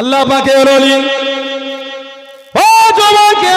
আল্লাহ পাকের ওলি ও জওয়াকে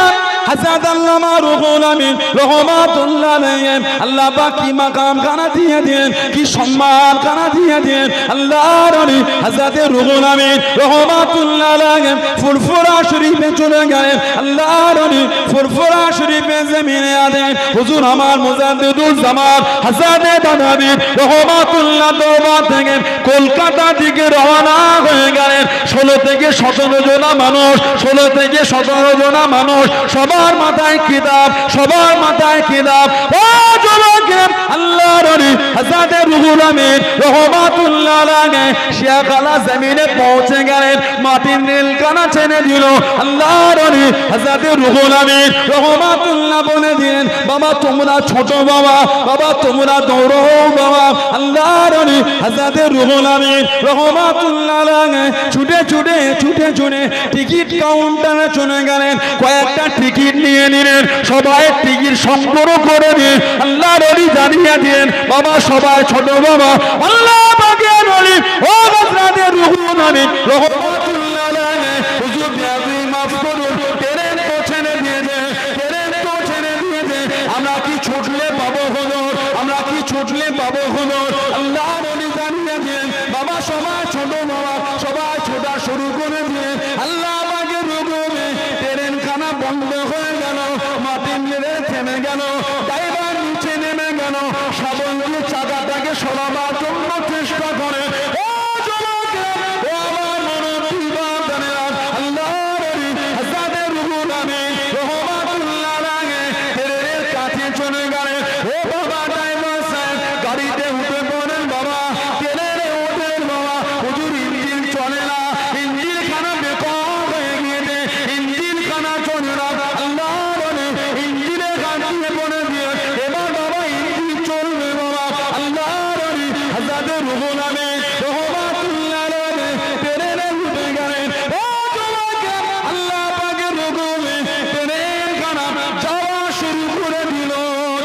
হযরত আল্লামা রুহুল আমিন রাহমাতুল্লাহ আলাইহি আল্লাহ পাক কি মাকাম খানা দিয়ে দেন, কি সম্মান খানা দিয়ে দেন। আল্লাহর ওলি হযরত রুহুল আমিন রাহমাতুল্লাহ আলাইহি ফুরফুরা শরীফে চলে গেলেন। আল্লাহর ওলি ফুরফুরা শরীফে জমিনে আছেন। হুজুর আমার মুজাদ্দিদুল জামান হযরত দানাবী রাহমাতুল্লাহ দরবার থেকে কলকাতা দিকে রওনা হয়ে গেলেন। 16 থেকে 17 জন মানুষ, 16 থেকে 17 জন মানুষ, সবার মাথায় কিতাব, সবার মাথায় কিতাব। ও যুবকেরা, আল্লাহর ওলি হযরত রুহুল আমিন রাহমাতুল্লাহ আলাইহি শেখালা জমিনে পৌঁছে গেলেন। মাটির নীলকানা ছেড়ে দিল। আল্লাহর ওলি হযরত রুহুল আমিন রাহমাতুল্লাহ বলে দিলেন, বাবা তোমরা ছোট বাবা, বাবা তোমরা দৌড়ো বাবা। আল্লাহর ওলি হযরত রুহুল আমিন রাহমাতুল্লাহ আলাইহি ছুটে ছুটে ছুটে ছুটে টিকিট কাউন্টারে চলে গেলেন। কয়েকটা টিকিট নিয়ে নিলেন, সবাই টিকিট সংগ্রহ করে নিয়ে আল্লাহর ওলি জানিয়ে দিলেন, বাবা সবাই ছোট বাবা। আল্লাহ পাকের ওলি ও হযরত রুহুল আমিন রাহমাতুল্লাহ আলাইহি হুজুর বিয়াদি মাফ করুন, ট্রেন তো ছেড়ে দিয়েছে, ট্রেন তো ছেড়ে দিয়েছে। আমরা কি ছুটলে পাবো হুজুর, আমরা কি ছুটলে পাবো হুজুর। আল্লাহর ওলি জানিয়ে দিলেন, বাবা সবাই ছোট বাবা, সবাই ছোটা শুরু করে দিয়ে আল্লাহ পাকের হুকুমে ট্রেন খানা বন্ধ হয়ে গেল। মাটির নিচে থেমে গেল, ড্রাইভার নিচে নেমে গেল, সাবলীল চাকাটাকে সরাবার জন্য চেষ্টা করে। ও যুবকেরা, ও আমার মনোবিবাদনেরা, আল্লাহর ওলি হযরত রুহুল আমিন রাহমাতুল্লাহ আলাইহি ট্রেনের কাছে চলে গেলেন। ও বাবা ড্রাইভার সাহেব, গাড়িতে উঠে পড়েন বাবা, ট্রেনে ওঠেন বাবা। হুজুর ইঞ্জিন চলে না, ইঞ্জিন খানা বেকার হয়ে গিয়েছে, ইঞ্জিন খানা চলে না। আল্লাহর ওলি ইঞ্জিনে গাড়িতে পড়ে দিয়ে এবার বাবা ইঞ্জিন চলবে বাবা। আল্লাহর ওলি হযরত রুহুল আমিন রাহমাতুল্লাহ আলাইহি ট্রেনে উঠে গেলেন। ও যুবকেরা, আল্লাহ পাকের হুকুমে ট্রেন খানা যাওয়া শুরু করে দিল।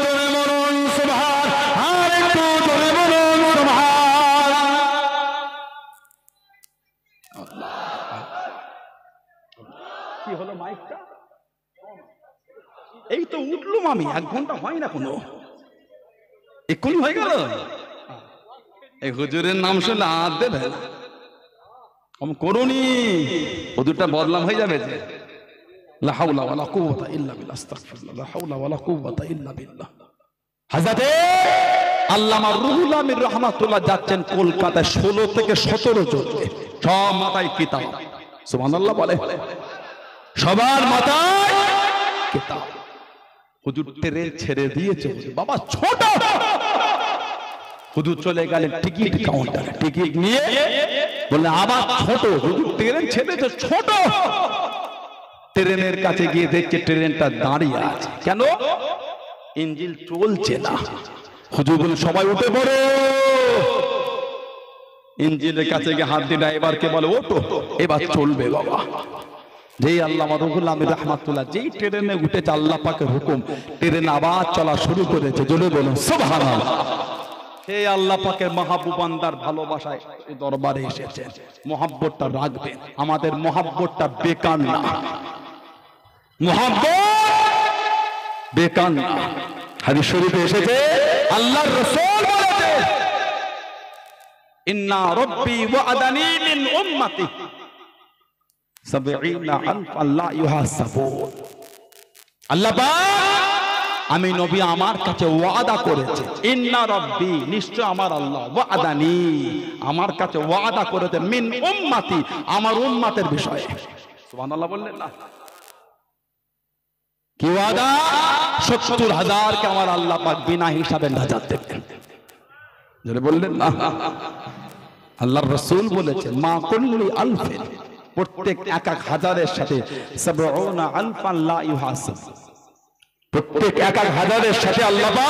জোরে বলুন সুবহান, আর একটু জোরে বলুন সুবহান। কি হলো মাইকটা? এই তো উঠলুম আমি, 1 ঘন্টা হয় না কোনো, এক্ষুনি হয়ে গেল। এই হুজুরের নাম শুনলে আর দেবে করুনি, হুজুরটা বদলাম হয়ে যাবে যে। লা হাওলা ওয়ালা কুওয়াতা ইল্লা বিল্লাহ, আস্তাগফিরুল্লাহ, লা হাওলা ওয়ালা কুওয়াতা ইল্লা বিল্লাহ। হযরত আল্লামা রুহুল আমিন রাহমাতুল্লাহ যাচ্ছেন কলকাতায় 16 থেকে 17 জন, সব মাথায় কিতাব। সুবহানাল্লাহ বলে, সবার মাথায় কিতাব। হুজুর ট্রেন ছেড়ে দিয়েছে, বাবা ছোট। হুজুর চলে গেলেন টিকিট কাউন্টারে, টিকিট নিয়ে বললেন আবার ছোট। হুজুর ট্রেন ছেড়েছে ছোট। ট্রেনের কাছে গিয়ে দেখছে ট্রেনটা দাঁড়িয়ে আছে, কেন? ইঞ্জিন চলছে না। হুজুর বলেন সবাই উঠে পড়ো। ইঞ্জিনের কাছে গিয়ে হাত দিয়ে ড্রাইভারকে বলে ওঠো, এবার চলবে বাবা। যেই আল্লামা রুহুল আমিন রাহমাতুল্লাহ যেই ট্রেনে উঠেছে, আল্লাহ পাকের হুকুম, ট্রেন আবার চলা শুরু করেছে। জোরে বলুন সুবহানাল্লাহ। হে আল্লাহ পাকের মাহবুব বান্দার ভালোবাসায় এই দরবারে এসেছেন, মহব্বতটা রাখবেন। আমাদের মহব্বতটা বেকার না, মহব্বত বেকার না। হাদিস শরীফে এসেছে, আল্লাহর রাসূল বলেছে, ইন্না রাব্বি ওয়া'আদানি মিন উম্মতি ৭০,০০০ লা ইউহাসাবুন। আল্লাহ পাক, আমি নবী আমার কাছে ওয়াদা করেছে, ইন্না রাব্বি, নিশ্চয় আমার আল্লাহ, ওয়া'আদানি, আমার কাছে ওয়াদা করেছে, মিন উম্মতি, আমার উম্মতের বিষয়ে। সুবহানাল্লাহ বললেন না? কি ওয়াদা? ৭০,০০০ কে আমার আল্লাহ পাক বিনা হিসাবে নাজাত দেবেন। যারা বললেন না, আল্লাহর রাসূল বলেছেন, মা কুল্লি আলফিন, প্রত্যেক ১,০০০ সাথে ৭০,০০০ লা ইউহাসাব, প্রত্যেক ১,০০০ সাথে আল্লাহ পাক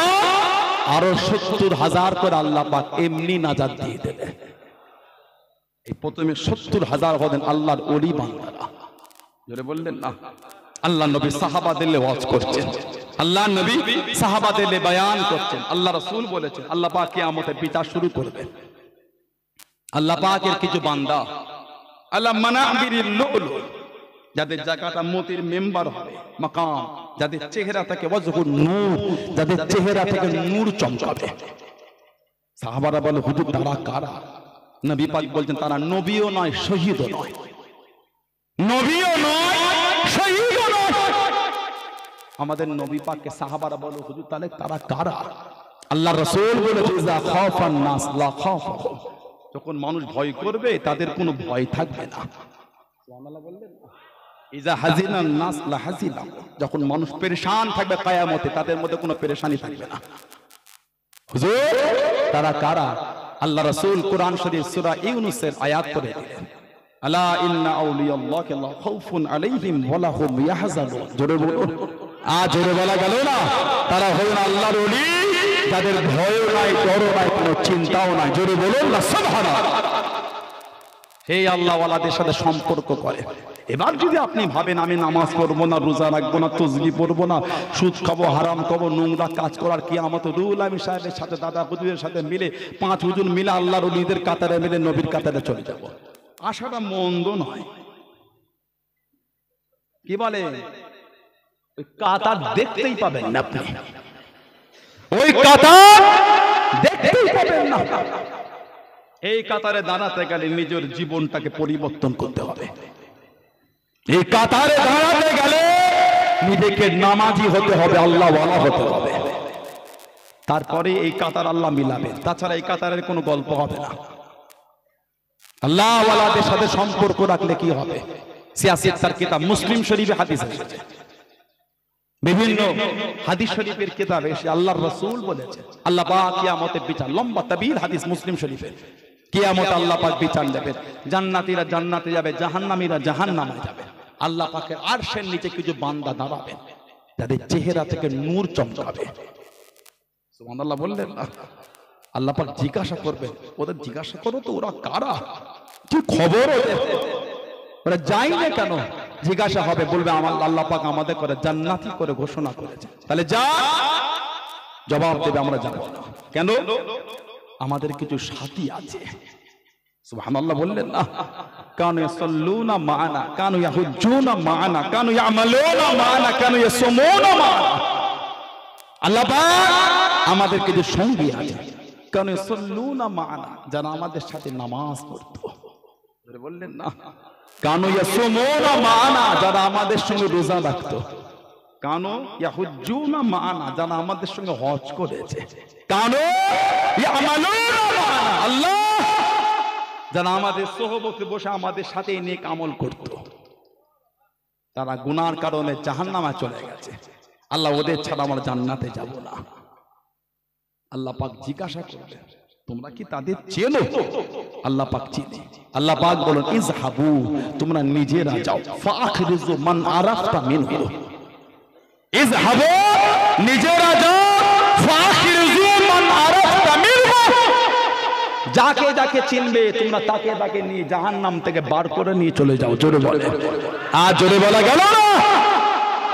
আরো ৭০,০০০ করে আল্লাহ পাক এমনি নাজাত দিয়ে দেবে। এই প্রথমে ৭০,০০০ হলেন আল্লাহর ওলি বান্দারা। যারা বললেন না, আল্লাহ নবী সাহাবাদের ওয়াজ করছেন, আল্লাহ নবী সাহাবাদের বয়ান করছেন। আল্লাহ রাসূল বলেছেন, আল্লাহ পাক কিয়ামতের বিচার শুরু করবেন। আল্লাহ পাকের কিছু বান্দা আল্লাহ মানাবিরিল লুলু, যাদের জায়গাটা মতির মেম্বার হবে, মাকাম, যাদের চেহারা থেকে ওয়াজহুন নূর, যাদের চেহারা থেকে নূর চমকাবে। সাহাবারা বলে হুজুর তারা কারা? নবী পাক বলছেন তারা নবীও নয়, শহীদও নয়, নবীও নয়, শহীদও নয়। আমাদের নবী পাককে সাহাবারা বলে হুজুর তাহলে তারা কারা? আল্লাহ রাসূল বলেছে ইজা খাফান নাস লা খাফাহুম, যখন মানুষ ভয় করবে তাদের কোনো ভয় থাকবে না। সুবহানাল্লাহ বললেন। ইজা হাজিনান নাস লা হাজিনা, যখন মানুষ পেরেশান থাকবে কিয়ামতে তাদের মধ্যে কোনো পেরেশানি থাকবে না। হুজুর তারা কারা? আল্লাহ রাসূল কোরআন শরীফ সূরা ইউনূসের আয়াত পড়ে দিলেন, আলা ইন্না আউলিয়াল্লাহি লা খাউফুন আলাইহিম ওয়া লা হুম ইয়াহজানুন। জোরে বলুন, জোরে বলা গেল না? তারা হলেন আল্লাহর ওলি, যাদের ভয়ও নাই, ডরও নাই, কোনো চিন্তাও নাই। জোরে বলুন না সুবহানাল্লাহ। হে আল্লাহ ওয়ালাদের সাথে সম্পর্ক করে। এবার যদি আপনি ভাবেন আমি নামাজ পড়বো না, রোজা রাখবো না, তসবিহ পড়বো না, সুদ খাবো, হারাম খাবো, নোংরা কাজ করার কিয়ামত রুহুল আমিন সাহেবের সাথে, দাদা হুজুরের সাথে মিলে 5 হুজুর মিলে আল্লাহর ওলিদের কাতারে মিলে নবীর কাতারে চলে যাব, আশাটা মন্দ নয়। কি বলে? ওই কাতার দেখতেই পাবেন না আপনি, ওই কাতার দেখতেই পাবেন না। এই কাতারে দাঁড়াতে গেলে নিজের জীবনটাকে পরিবর্তন করতে হবে। এই কাতারে দাঁড়াতে গেলে নিজেকে নামাজি হতে হবে, আল্লাহওয়ালা হতে হবে, তারপরে এই কাতার আল্লাহ মিলাবে। তাছাড়া এই কাতারের কোনো গল্প হবে না। আল্লাহওয়ালাদের সাথে সম্পর্ক রাখলে কি হবে? সিয়াসত তার কিতাব মুসলিম শরীফে হাদিস এসেছে, বিভিন্ন হাদিস শরীফের কিতাবে এসে আল্লাহর রাসূল বলেছে আল্লাহ পাক কিয়ামতের বিচার, লম্বা তাবিল হাদিস মুসলিম শরীফে, কিয়ামতে আল্লাহ পাক বিচার নেবেন। জান্নাতীরা জান্নাতে যাবে, জাহান্নামীরা জাহান্নামে যাবে। আল্লাহ পাকের আরশের নিচে কিছু বান্দা দাঁড়াবেন, যাদের চেহারা থেকে নূর চমকাবে। সুবহানাল্লাহ বললেন না? আল্লাহ পাক জিজ্ঞাসা করবেন, ওদের জিজ্ঞাসা করো তো ওরা কারা, কি খবর ওদের, ওরা যায় না কেন? জিজ্ঞাসা হবে, বলবে আমার আল্লাহ পাক আমাদের করে জান্নাতি করে ঘোষণা করেছে। তাহলে যা জবাব দেবে আমরা যাব না। কেন? আমাদের কিছু সাথী আছে। সুবহানাল্লাহ বললেন না? কানু ইয়াসাল্লুনা মা'ানা, কানু ইয়াহুজ্জুনা মা'ানা, কানু ইয়ামালুনা মা'ানা, কানু ইয়াসুমুনা মা'ানা। আল্লাহ পাক আমাদের কিছু সঙ্গী আছে, কানু ইয়াসাল্লুনা মা'ানা, যারা আমাদের সাথে নামাজ পড়তো। বললেন না? কানু ইয়াসুমুনা মা'ানা, যারা আমাদের সঙ্গে রোজা রাখতো। কানু ইয়াহুজ্জুনা মা'ানা, যারা আমাদের সঙ্গে হজ করেছে। কানু ইয়ামালুনা মা'ানা, আল্লাহ যারা আমাদের সোহবতে বসে আমাদের সাথে নেক আমল করত, তারা গুনার কারণে জাহান্নামে চলে গেছে। আল্লাহ ওদের ছাড়া আমরা জান্নাতে যাব না। আল্লাহ পাক জিজ্ঞাসা করবে, তোমরা কি তাদের চেনো? আল্লাহ পাক চিনে। আল্লাহ পাক বলেন ইজহাবু, তোমরা নিজেরা যাও, ফাখরিজু মান আরাফতা মিনহু। ইজহাবু, নিজেরা যাও, ফাখরিজু মান আরাফতা মিনহু। যাকে যাকে চিনবে তোমরা তাকে তাকে নিয়ে জাহান্নাম থেকে বার করে নিয়ে চলে যাও। জোরে বলে, আর জোরে বলা গেল না?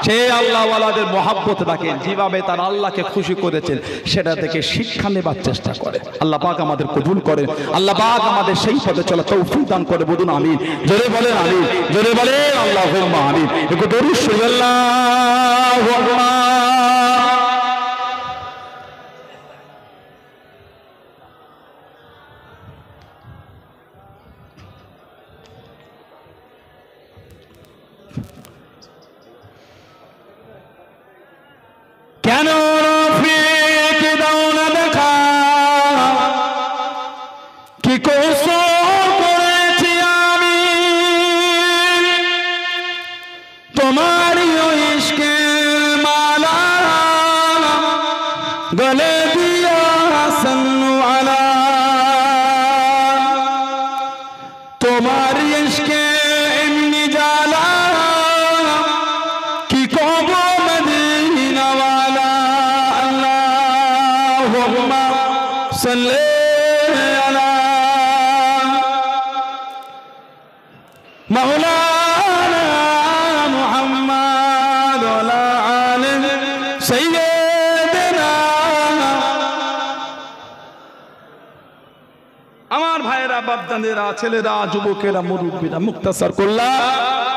সে আল্লাহওয়ালাদের মহাব্বত রাখেন, যেভাবে তারা আল্লাহকে খুশি করেছেন সেটা থেকে শিক্ষা নেবার চেষ্টা করে। আল্লাহ পাক আমাদের কবুল করে, আল্লাহ পাক আমাদের সেই পথে চলা তৌফিক দান করে। বলুন আমিন। জোরে বলেন আমিন, জোরে বলেন আল্লাহুম্মা আমিন। একটু দরুদ শরীফ আল্লাহু আকবার। কেন রফিক দাও না দেখা, কি কৌশল করেছি আমি তোমারই ইশকে মালা গলে দিয়া সাল্লু আলা, তোমার ইশকে এমনি জালা কি কব সাল্লি আলা মাওলানা মুহাম্মদ ওয়া আলা আলি সাইয়্যিদিনা। আমার ভাইরা বাপজানেরা, ছেলেরা, যুবকেরা, মুরব্বীরা, মুক্তাসার করলাম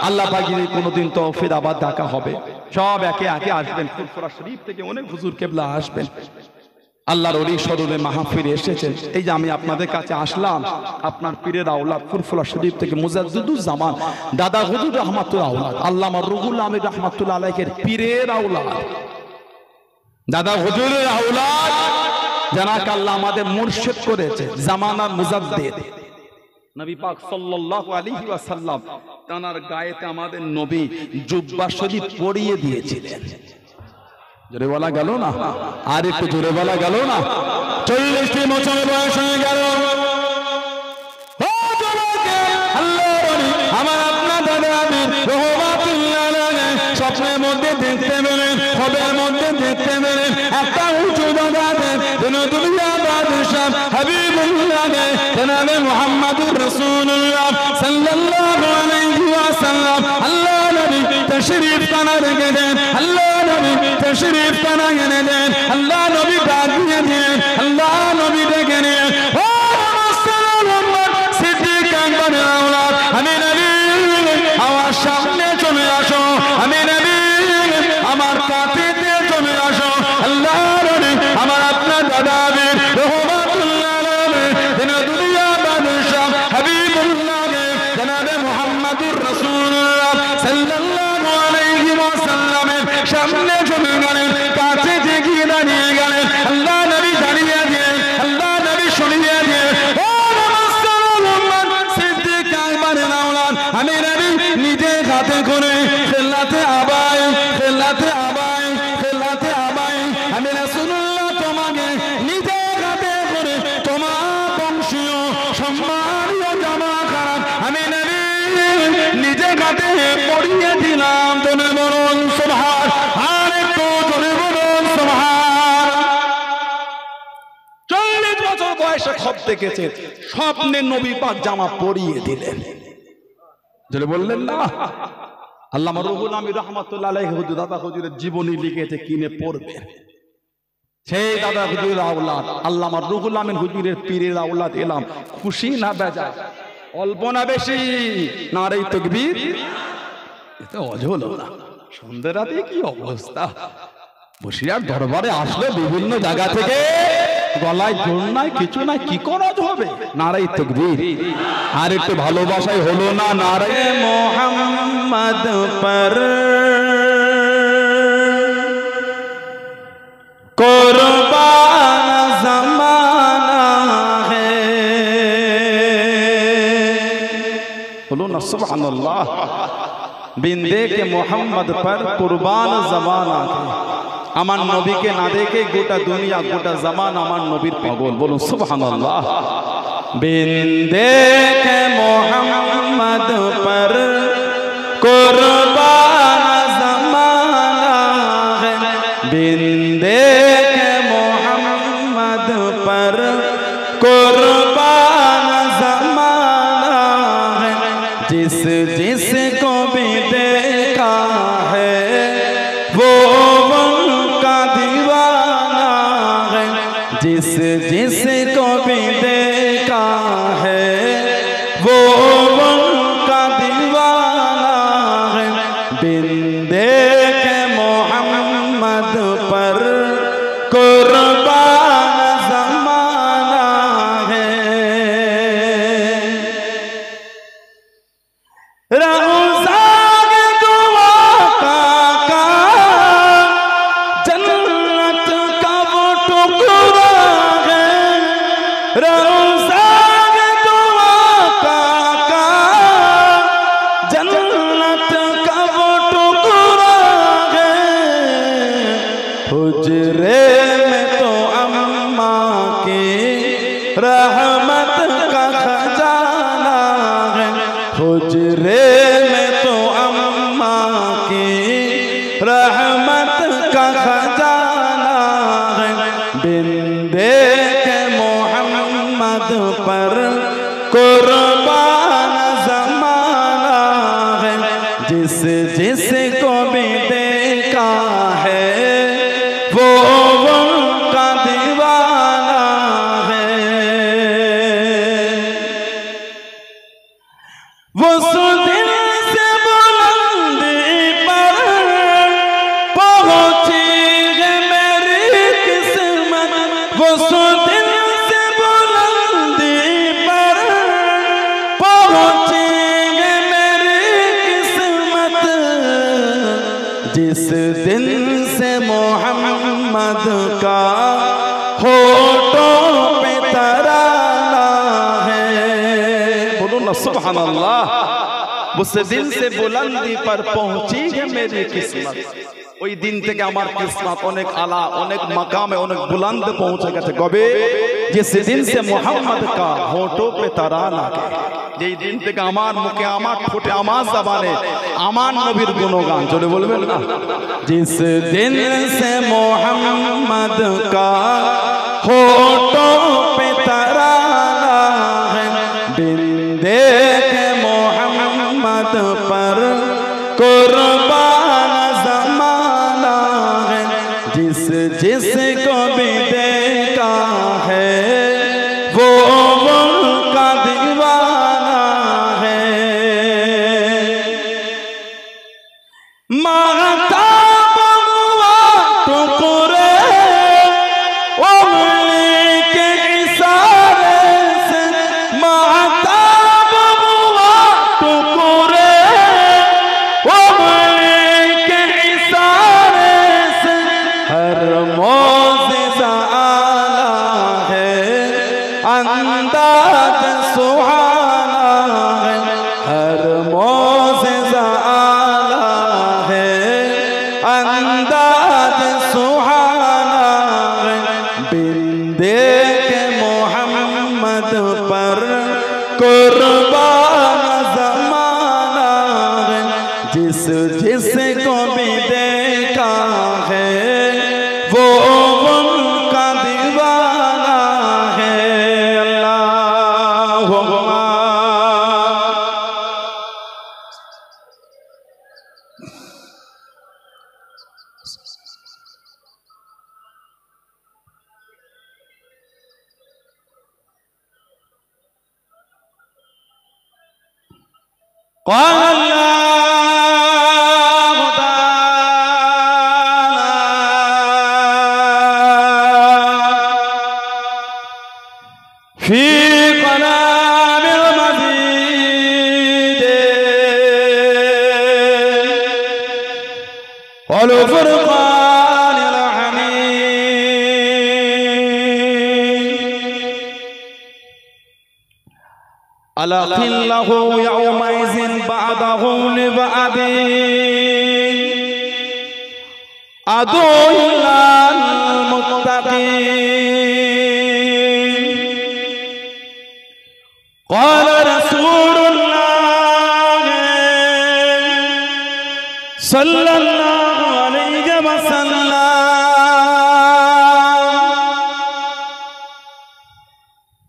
আল্লাহ পাকের কোনোদিন তৌফিক আবার দেখা হবে। সব একে একে আসবেন, ফুরফুরা শরীফ থেকে অনেক হুজুর কেবলা আসবেন। আল্লাহর ওলি স্মরণে মাহফিলে এসেছেন। এই যে আমি আপনাদের কাছে আসলাম, আপনার পীরের আওলাদ ফুরফুরা শরীফ থেকে মুজাদ্দিদুজ্জামান দাদা হুজুর রহমাতুল্লাহ আওলাদ আল্লামা রুহুল আমিন রহমাতুল্লাহ আলাইহির পীরের আওলাদ, দাদা হুজুরের আওলাদ, যাকে আল্লাহ আমাদের মুর্শিদ করেছে, জামানার মুজাদ্দিদ নবী পাক সাল্লাল্লাহু আলাইহি ওয়াসাল্লাম তানার গায়েতে আমাদের নবী জুব্বা শরীফ পরিয়ে দিয়েছিলেন। জোরে বলা গেল না? আর একটু জোরে বলা গেল না? 40টি বছর বয়স হয়ে গেল। আমার আপনার দাদা আমির রহমাতুল্লাহ আলাইহি স্বপ্নের মধ্যে দেখতে পেলেন, খবরের মধ্যে দেখতে পেলেন একটা উঁচু দাদাদের দুনিয়া বাদশাহ হাবিবুল্লাহ জনাবে মুহাম্মদুর রাসূলুল্লাহ সাল্লাল্লাহু আলাইহি ওয়াসাল্লাম আল্লাহ নবী তশরীফ তানা রেখে দেন, আল্লাহ নবী তশরীফ তানা এনে দেন, আল্লাহ নবী ডাক দিয়ে দেন, আল্লাহ নবী ডেকে নেন। ও মুসলমান সিদ্দিক আকবর আওলাদ, আমি নবী আমার সামনে চলে আসো, আমি নবী আমার কাছে দিয়ে চলে আসো। আল্লাহ নবী আমার আপনার দাদা আমির রহমাতুল্লাহ আলাইহি দুনিয়া বাদশাহ হাবিবুল্লাহ জনাবে মুহাম্মদুর রাসূলুল্লাহ সাল্লাল্লাহু আলাইহি ওয়াসাল্লামের সামনে চলে গেলেন, কাছে গিয়ে দাঁড়িয়ে গেলেন। আল্লাহ নবী দাঁড়িয়ে দিলেন, আল্লাহ নবী শুনিয়ে দিলেন। ও মুসলমান সিদ্দিক আকবর আওলাদ, আমি নবী নিজে হাতে করে খেলাতে আবাই খেলাতে আবাই খেলাতে আবাই আমি রাসূলুল্লাহ তোমাকে নিজে হাতে করে তোমার বংশীয় সম্মানীয় জামা খারাপ আমি নবী নিজে হাতে পরিয়ে দিলাম। জোরে বলুন সুবহান, আর একটু জোরে বলুন সুবহান। 40 বছর বয়সে খব দেখেছে, স্বপ্নে নবী পাক জামা পরিয়ে দিলেন। জোরে বললেন না? আল্লামা রুহুল আমিন রহমাতুল্লাহ আলাইহি হুজুর দাদা হুজুরের জীবনী লিখেছে, কিনে পড়বেন। সেই দাদা হুজুরের আওলাদ আল্লামা রুহুল আমিন হুজুরের পীরের আওলাদ এলাম, খুশি না বেজার? অল্প না বেশি? নারে তাকবীর। এটা অঝল না, সন্ধ্যা রাতে কি অবস্থা! বসিরার দরবারে আসলে বিভিন্ন জায়গা থেকে গলায় জোর নাই, কিছু নাই, কি করাজ হবে? নারে তাকবীর। আর একটু ভালোবাসাই হলো না? নারে মুহাম্মদ পর কুরবান জমানা है, बोलो ना सुबहानल्लाह। बिंदे के मोहम्मद पर कुर्बान जमाना है, আমার নবীকে না দেখে গোটা দুনিয়া গোটা জামান আমার নবীর পাগল। বলুন সুবহানাল্লাহ। বিন্দে কে মোহাম্মদ পর কুরবান জমানা है, বিন্দে কে মোহাম্মদ পর कुर्बान जमाना है, जिस जिस को भी देखा है वो जिस जिस को भी देखा है वो उनका दीवाना है। बिंदे के मोहम्मद पर कुर्बान जमाना है। हुजरे में तो अम्मा की रहमत का खजाना है, हुजरे में तो अम्मा की रहमत का खजाना है। बिंदे के मोहम्मद पर कुर्बान जमाना है, जिस जिस को भी देखा है वो उनका दीवाना है। जिस दिन से मोहम्मद का होठों पे तराना है, बोलो ना सुभान अल्लाह। उस दिन से बुलंदी पर पहुंची है मेरी किस्मत, ওই দিন থেকে আমার কিসমত অনেক আলা, অনেক মাকামে, অনেক বুলন্দ পৌঁছে গেছে। কবে? जिस दिन से मोहम्मद का होठों पे तराना है, যেই দিন থেকে আমার মুখে, আমার ঠোঁটে, আমার জবানে আমার নবীর গুণগান চলে বলবেন না। जिस दिन से मोहम्मद का होठों पे तराना है, बिन देखे मोहम्मद पर कुर्बान ज़माना है, जिसको भी देखा है वो उनका दीवाना है। महताब हुआ टुकड़े उंगली के इशारे से, महताब हुआ टुकड़े उंगली के इशारे से, हर मौज़िज़ा आला है, अंदाज़ सुहाना है, हर मौज़िज़ा आला है, अंदाज़ सुहाना है, बिन देखे मोहम्मद पर कुर्बान ज़माना है, जिसको भी देखा है वो उनका दीवाना है। अल्लाहुम्मा قال الله تعالى في كلام المجيد والفرقان الحميد، ألقله يومئذ بعده لبعد عدو للمتقين. قال رسول الله صلى الله عليه وسلم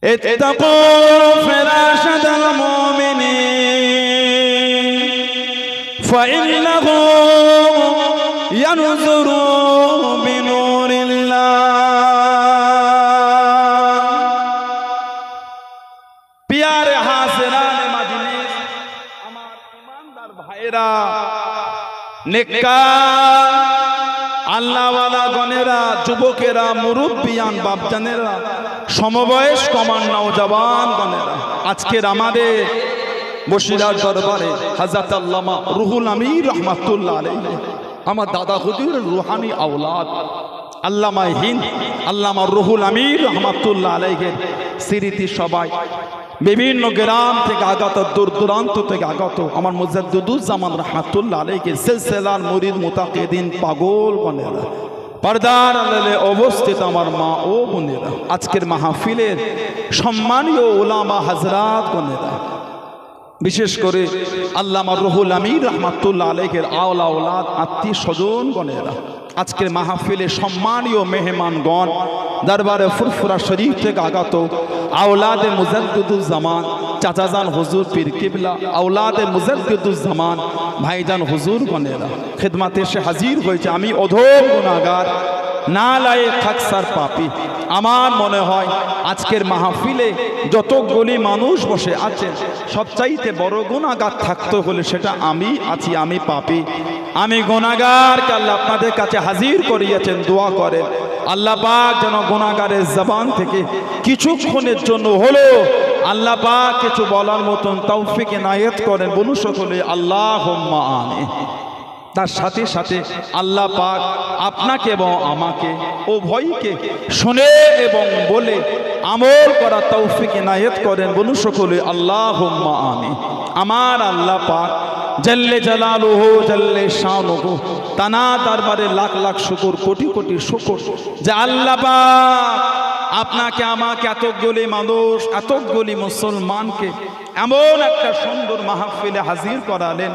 اتقوا فراشة المؤمنين فإنه ينظر بنور الله। प्यारे हाज़िरान मजलिस, আমার ঈমানদার ভাইরা, নেককার আল্লাহওয়ালা গণেরা, যুবকেরা, মুরব্বিয়ান বাপজানেরা, সমবয়স্ক আমার নওজওয়ান গণেরা, আজকের আমাদের বসিরার দরবারে হযরত আল্লামা রুহুল আমির রহমাতুল্লাহ আলাইহি, আমার দাদা হুজুরের রুহানি আওলাদ আল্লামা হিন্দ আল্লামা রুহুল আমির রহমাতুল্লাহ আলাইহির স্মৃতি সবাই বিভিন্ন গ্রাম থেকে আগত, দূর দূরান্ত থেকে আগত আমার মুজাদ্দিদুজ্জামান রহমাতুল্লাহ আলাইহির সিলসিলার মুরিদ মুতাকিদিন পাগল গণেরা, পর্দার আড়ালে অবস্থিত আমার মা ও বোনেরা, আজকের মাহফিলের সম্মানীয় উলামা হযরত গণেরা, বিশেষ করে আল্লামা রুহুল আমির রহমাতুল্লাহ আলাইহির আওলা আওলাদ আত্মীয় স্বজন গণেরা, আজকের মাহফিলে সম্মানীয় মেহমানগণ, দরবারে ফুরফুরা শরীফ থেকে আগত আওলাদে মুজাদ্দিদুজ্জামান চাচাজান হুজুর পীর কিবলা, আওলাদে মুজাদ্দিদুজ্জামান ভাইজান হুজুর গণেরা খিদমতে এসে হাজির হয়েছে। আমি অধম গুনাহগার, নালায়েক খাকসার পাপী। আমার মনে হয় আজকের মাহফিলে যতগুলি মানুষ বসে আছেন সবচাইতে বড় গুনাহগার থাকতে হলে সেটা আমি আছি, আমি পাপী, আমি গুনাহগারকে আল্লাহ আপনাদের কাছে হাজির করিয়েছেন। দোয়া করেন আল্লাহ পাক যেন গুনাহগারের জবান থেকে কিছুক্ষণের জন্য হলো আল্লাহ পাক কিছু বলার মতন তৌফিক ইনায়েত করেন। বলুন সকলে আল্লাহুম্মা আমিন। তার সাথে সাথে আল্লাহ পাক আপনাকে এবং আমাকে উভয়কে শুনে এবং বলে আমল করা তৌফিক ইনায়েত করেন। বলুন সকলে আল্লাহুম্মা আমিন। আমার আল্লাহ পাক জাল্লে জালালুহু জাল্লে শানুহু, তানা দরবারে লাখ লাখ শুকর, কোটি কোটি শুকর যে আল্লাহ পাক আপনাকে আমাকে এতগুলি মানুষ, এতগুলি মুসলমানকে এমন একটা সুন্দর মাহফিলে হাজির করালেন,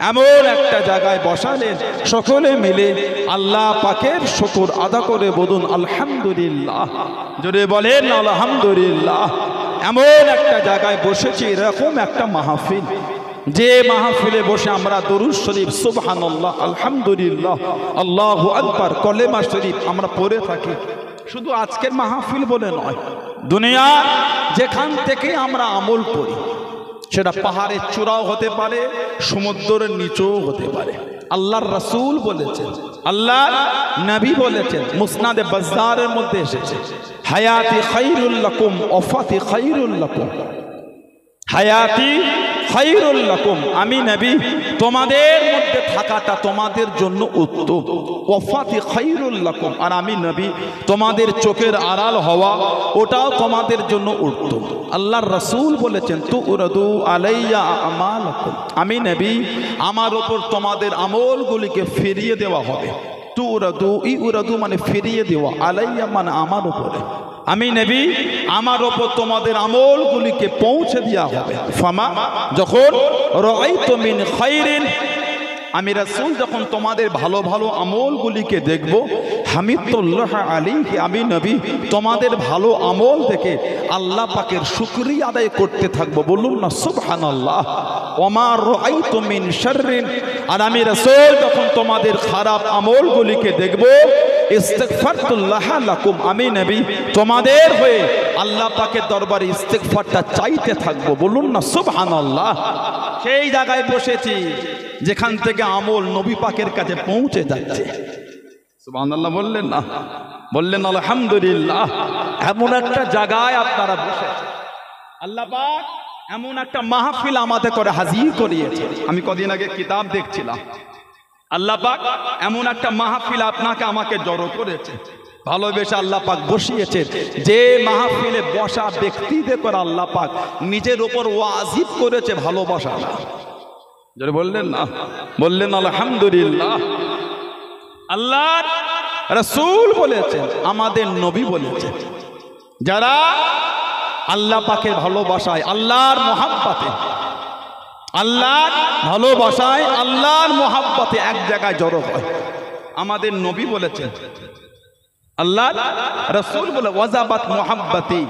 এমন একটা জায়গায় বসালেন, সকলে মিলে আল্লাহ পাকের শুকর আদা করে বলুন আলহামদুলিল্লাহ। জোরে বলেন আলহামদুলিল্লাহ। এমন একটা জায়গায় বসেছি, এরকম একটা মাহফিল, যে মাহফিলে বসে আমরা দরুদ শরীফ, সুবহানাল্লাহ, আলহামদুলিল্লাহ, আল্লাহু আকবার, কলেমা শরীফ আমরা পড়ে থাকি। শুধু আজকের মাহফিল বলে নয়, দুনিয়া যেখান থেকে আমরা আমল করি, সেটা পাহাড়ের চূড়াও হতে পারে, সমুদ্রের নিচেও হতে পারে। আল্লাহর রাসূল বলেছেন, আল্লাহর নবী বলেছেন, মুসনাদে বাজ্জারের মধ্যে এসেছে, হায়াতি খায়রুল লাকুম ওয়াফাতি খায়রুল লাকুম। হায়াতি খায়রুল লাকুম, আমি নবী তোমাদের মধ্যে থাকাটা তোমাদের জন্য উত্তম। ওয়াফাতি খায়রুল লাকুম, আর আমি নবী তোমাদের চোখের আড়াল হওয়া ওটাও তোমাদের জন্য উত্তম। আল্লাহর রাসূল বলেছেন, তুরাদু আলাইয়া আমালাকুম, আমি নবী আমার উপর তোমাদের আমলগুলিকে ফিরিয়ে দেওয়া হবে। তুরাদু, ইউরাদু মানে ফিরিয়ে দেওয়া, আলাইয়া মানে আমার উপরে, আমি নবী আমার ওপর তোমাদের আমলগুলিকে পৌঁছে দেওয়া হবে। ফামা, যখন রাআইতু মিন খায়রিন, আমি রাসূল যখন তোমাদের ভালো ভালো আমলগুলিকে দেখব, হামিদুল্লাহ আলাইহি, আমি নবী তোমাদের ভালো আমল দেখে আল্লাহ পাকের শুকরিয়া আদায় করতে থাকবো। বলুন না সুবহানাল্লাহ। ওমা রাআইতু মিন শাররিন, আর আমি রাসূল যখন তোমাদের খারাপ আমলগুলিকে দেখব, ইস্তিগফারতুল্লাহ লাকুম, আমি নবী তোমাদের হয়ে আল্লাহ পাকের দরবারে ইস্তিগফারটা চাইতে থাকবো। বলুন না সুবহানাল্লাহ। সেই জায়গায় বসেছি যেখান থেকে আমল নবী পাকের কাছে পৌঁছে যাচ্ছে। সুবহানাল্লাহ বললেন না? বললেন আলহামদুলিল্লাহ। এমন একটা জায়গায় আপনারা বসে, আল্লাহ পাক এমন একটা মাহফিল আমাদের করে হাজির করিয়েছে। আমি কদিন আগে কিতাব দেখছিলাম, আল্লাহ পাক এমন একটা মাহফিল আপনাকে আমাকে জড়ো করেছে, ভালোবেসে আল্লাহ পাক বসিয়েছে। যে মাহফিলে বসা ব্যক্তিদের করে আল্লাহ পাক নিজের উপর ওয়াজিব করেছে ভালোবাসাটা। যারা বললেন না? বললেন আলহামদুলিল্লাহ। আল্লাহর রাসূল বলেছেন, আমাদের নবী বলেছেন, যারা আল্লাহ পাকের ভালোবাসায়, আল্লাহর মুহাব্বতে, আল্লাহর ভালোবাসায়, আল্লাহর মুহাব্বতে এক জায়গায় জড়ো হয়। আমাদের নবী বলেছেন, আল্লাহ রাসূল বলে, ওয়াজাবাত মুহাব্বতি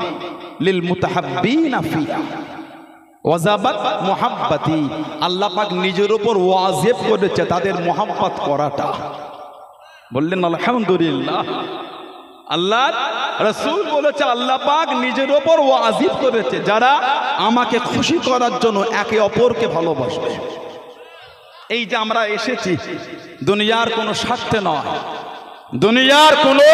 লিল মুতাহাব্বিনা ফিহা, ওয়াজাবাত মুহাব্বতি, আল্লাহ পাক নিজের উপর ওয়াজিব করেছে তাদের মুহাব্বত করাটা। বললেন আলহামদুলিল্লাহ। আল্লাহ রাসূল বলেছে, আল্লাহ পাক নিজের উপর ওয়াজিব করেছে যারা আমাকে খুশি করার জন্য একে অপরকে ভালোবাসবে। এই যে আমরা এসেছি দুনিয়ার কোনো স্বার্থে নয়, দুনিয়ার কোনো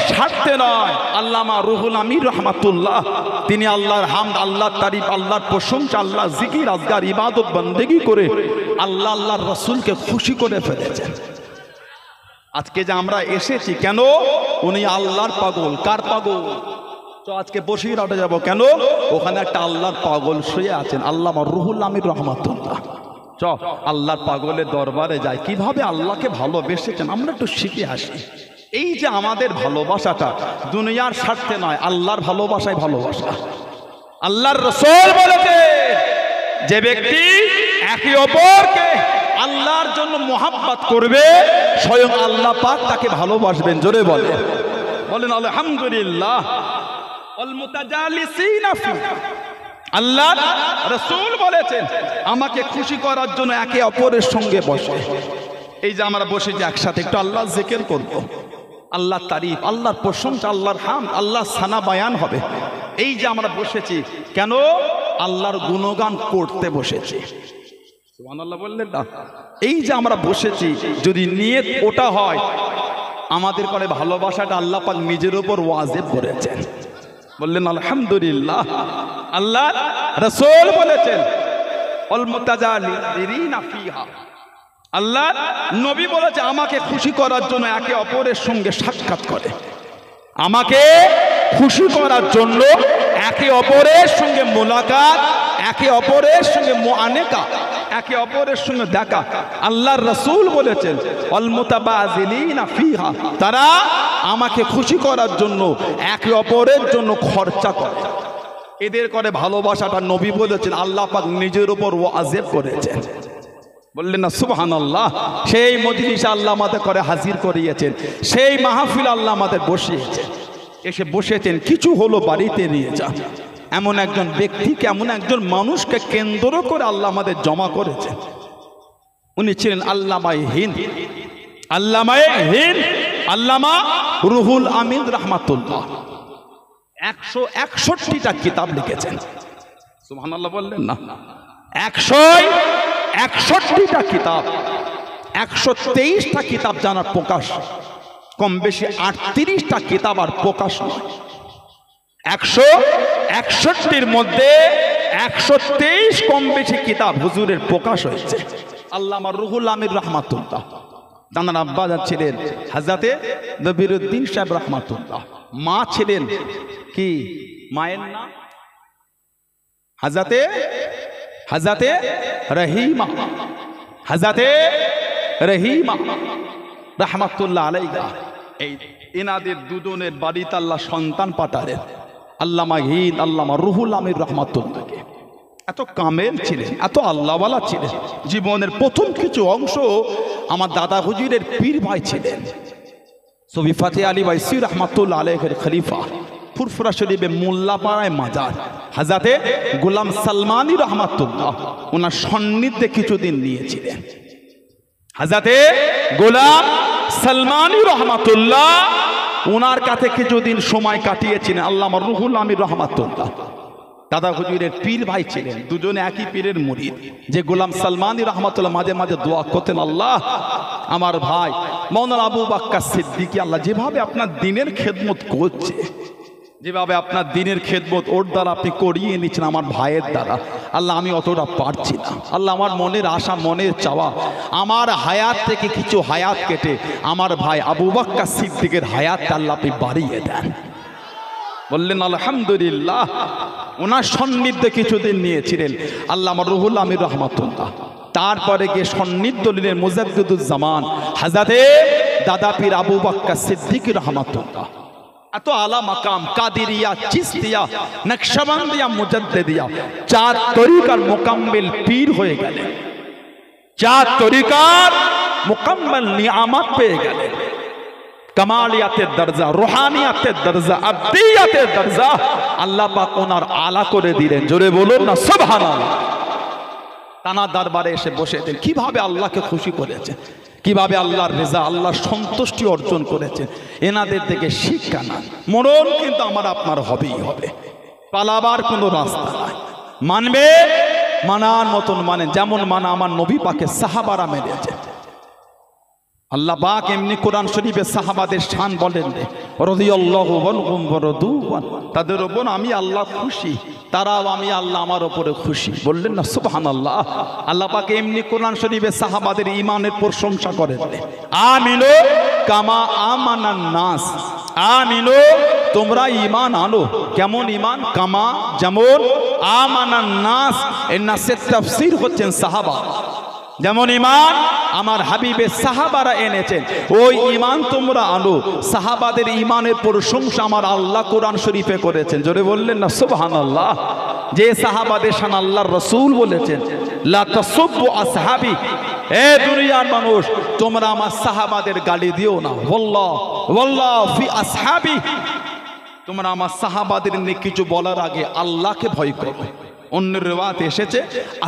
স্বার্থে নয়। আল্লামা রুহুল আমিন রহমাতুল্লাহ, তিনি আল্লাহর হামদ, আল্লাহর তারিফ, আল্লাহর প্রশংসা, আল্লাহর জিকির আজগার ইবাদত বন্দেগী করে আল্লাহ আল্লাহর রাসূলকে খুশি করে ফেলেছেন। আজকে যে আমরা এসেছি কেন? উনি আল্লাহর পাগল। কার পাগল? তো আজকে বসিরহাটে যাব কেন? ওখানে একটা আল্লাহর পাগল শুয়ে আছেন, আল্লামা রুহুল আমিন রহমাতুল্লাহ। চ আল্লাহর পাগলের দরবারে যাই, কিভাবে আল্লাহকে ভালোবেসেছেন আমরা একটু শিখে আসি। এই যে আমাদের ভালোবাসাটা দুনিয়ার স্বার্থে নয়, আল্লাহর ভালোবাসায় ভালোবাসা। আল্লাহর রাসূল বলেছে, যে ব্যক্তি একে অপরকে আল্লাহর জন্য মুহাব্বত করবে, স্বয়ং আল্লাহ পাক তাকে ভালোবাসবেন। জোরে বলেন, বলেন আলহামদুলিল্লাহ। ওয়াল মুতাজালিসিনা ফিহা, আল্লাহ রাসূল বলেছেন, আমাকে খুশি করার জন্য একে অপরের সঙ্গে বসে। এই যে আমরা বসে যে একসাথে একটু আল্লাহ জিকির করব, আল্লাহর তারিফ, আল্লাহর প্রশংসা, আল্লাহর হামদ, আল্লাহর সানা বায়ান হবে। এই যে আমরা বসেছি কেন? আল্লাহর গুণগান করতে বসেছি। সুবহানাল্লাহ বললেন না? এই যে আমরা বসেছি, যদি নিয়ত ওটা হয়, আমাদের করে ভালোবাসাটা আল্লাহ পাক নিজের উপর ওয়াজিব করেছেন। বললেন আলহামদুলিল্লাহ। আল্লাহ রাসূল বলেছেন, ওয়াল মুতাজালিরিনা ফিহা, আল্লাহ নবী বলেছে আমাকে খুশি করার জন্য একে অপরের সঙ্গে সাক্ষাৎ করে, আমাকে খুশি করার জন্য একে অপরের সঙ্গে মোলাকাত, একে অপরের সঙ্গে মুআনেকা, একে অপরের সঙ্গে দেখা। আল্লাহর রাসূল বলেছেন আল মুতাবাযিলিনা ফিহা, তারা আমাকে খুশি করার জন্য একে অপরের জন্য খরচা করে, এদের করে ভালোবাসাটা নবী বলেছেন আল্লাহ পাক নিজের উপর ওয়াজিব করেছেন। বললেন না সুবহানাল্লাহ। সেই মজলিসে আল্লাহ আমাদের করে হাজির করিয়েছেন, সেই মাহফিল আল্লাহ আমাদের বসিয়েছেন, এসে বসেছেন কিছু হলো বাড়িতে নিয়ে যান, এমন একজন ব্যক্তিকে, এমন একজন মানুষকে কেন্দ্র করে আল্লাহ আমাদের জমা করেছেন। উনি ছিলেন আল্লামায়ে হিন্দ, আল্লামায়ে হিন্দ, আল্লামা রুহুল আমিন রাহমাতুল্লাহ। 161টা কিতাব লিখেছেন। সুবহানাল্লাহ বললেন না? 161টা কিতাব, 123টা কিতাব জানার প্রকাশ, কম বেশি 38টা কিতাব আর প্রকাশ নয়। 161টির মধ্যে 123 কম বেশি কিতাব হুজুরের প্রকাশ হয়েছে। আল্লামা রুহুল আমিন রাহমাতুল্লাহ, তাঁর আব্বা ছিলেন হযরতে নবীউদ্দিন সাহেব রাহমাতুল্লাহ, মা ছিলেন কি, মায়ের নাম হযরতে রহিমা, হযরতে রহিমা রাহমাতুল্লাহ আলাইহা। এই এনাদের দুজনের বাড়িতে আল্লাহ সন্তান পাঠালেন, আল্লামা হিন্দ, আল্লামা রুহুল আমিন রাহমাতুল্লাহকে। এত কামেল ছিলেন, এত আল্লাহওয়ালা ছিলেন। জীবনের প্রথম কিছু অংশ আমার দাদা হুজুরের পীর ভাই ছিলেন, সুফি ফাতে আলী বাইসি রাহমাতুল্লাহ আলাইহির খলিফা, ফুরফুরা শরীফে মোল্লাপাড়ায় মাজার, হযরতে গোলাম সালমানি রাহমাতুল্লাহ, ওনার সান্নিধ্যে কিছুদিন নিয়েছিলেন। হযরতে গোলাম সালমানি রাহমাতুল্লাহ ওনার কাছে কিছুদিন সময় কাটিয়েছিলেন আল্লামা রুহুল আমিন রাহমাতুল্লাহ। দাদা হুজুরের পীর ভাই ছিলেন, দুজনে একই পীরের মুরিদ। যে গোলাম সালমানি রাহমাতুল্লাহ মাঝে মাঝে দোয়া করতেন, আল্লাহ আমার ভাই মাওলানা আবু বকর সিদ্দিকী আল্লাহ যেভাবে আপনার দ্বীনের খেদমত করছে, যেভাবে আপনার দ্বীনের খেদমত ওর দ্বারা আপনি করিয়ে নিচ্ছেন আমার ভাইয়ের দ্বারা, আল্লাহ আমি অতটা পারছি না। আল্লাহ আমার মনের আশা, মনের চাওয়া, আমার হায়াত থেকে কিছু হায়াত কেটে আমার ভাই আবু বকর সিদ্দিকের হায়াতটা আল্লাহ আপনি বাড়িয়ে দেন। বললেন আলহামদুলিল্লাহ। ওনার সান্নিধ্যে কিছুদিন নিয়েছিলেন আল্লামা রুহুল আমিন রাহমাতুল্লাহ। তারপরে গিয়ে সান্নিধ্য নিলেন মুজাদ্দিদুজ্জামান হযরতে দাদা পীর আবু বকর সিদ্দিকী রাহমাতুল্লাহ। এত আলা মাকাম, কাদিরিয়া, চিশতিয়া, নকশবন্দিয়া, মুজাদ্দিদিয়া, 4 তরিকার মুকাম্মিল পীর হয়ে গেলেন, 4 তরিকার মুকাম্মিল নিয়ামত পেয়ে গেলেন। কামালিয়াতের দরজা, রুহানিয়াতের দরজা, আব্দিয়াতের দরজা আল্লাহ পাক ওনার আলা করে দিলেন। জোরে বলুন না সুবহানাল্লাহ। তানা দরবারে এসে বসেছেন, কিভাবে আল্লাহকে খুশি করেছেন, কিভাবে আল্লাহর রেজা, আল্লাহর সন্তুষ্টি অর্জন করেছেন, এনাদের থেকে শিক্ষা না। মরণ কিন্তু আমার আপনার হবেই হবে, পালাবার কোনো রাস্তা নাই। মানবে, মানার মতন মানেন, যেমন মানা আমার নবী পাকে সাহাবারা মেনেছে। আল্লাহ পাক এমনি কোরআন শরীফে সাহাবাদের শান বলেন, রাদিয়াল্লাহু আনহুম ওয়া রাদু আন, তাদের উপর আমি আল্লাহ খুশি, তারাও আমি আল্লাহ আমার উপরে খুশি। বললেন না সুবহানাল্লাহ। আল্লাহ পাক এমনি কোরআন শরীফে সাহাবাদের ঈমানের প্রশংসা করেন, আমিনু কামা আমানান নাস, আমিনু তোমরা ঈমান আনো। কেমন ঈমান? কামা, যেমন, আমানান নাস, এর নাসের তাফসীর হচ্ছেন সাহাবা। যেমন ঈমান আমার হাবিবের সাহাবারা এনেছেন, ওই ঈমান তোমরা আনো। সাহাবাদের ঈমানের প্রশংসা আমার আল্লাহ কোরআন শরীফে করেছেন। জোরে বললেন না সুবহানাল্লাহ। যে সাহাবাদের শান আল্লাহর রাসূল বলেছেন, লা তাসুব্বু আসহাবি, এ দুনিয়ার মানুষ তোমরা আমার সাহাবাদের গালি দিও না। ওয়াল্লাহ ফি আসহাবি, তোমরা আমার সাহাবাদের নিয়ে কিছু বলার আগে আল্লাহকে ভয় করো। অন্য রিওয়ায়াতে এসেছে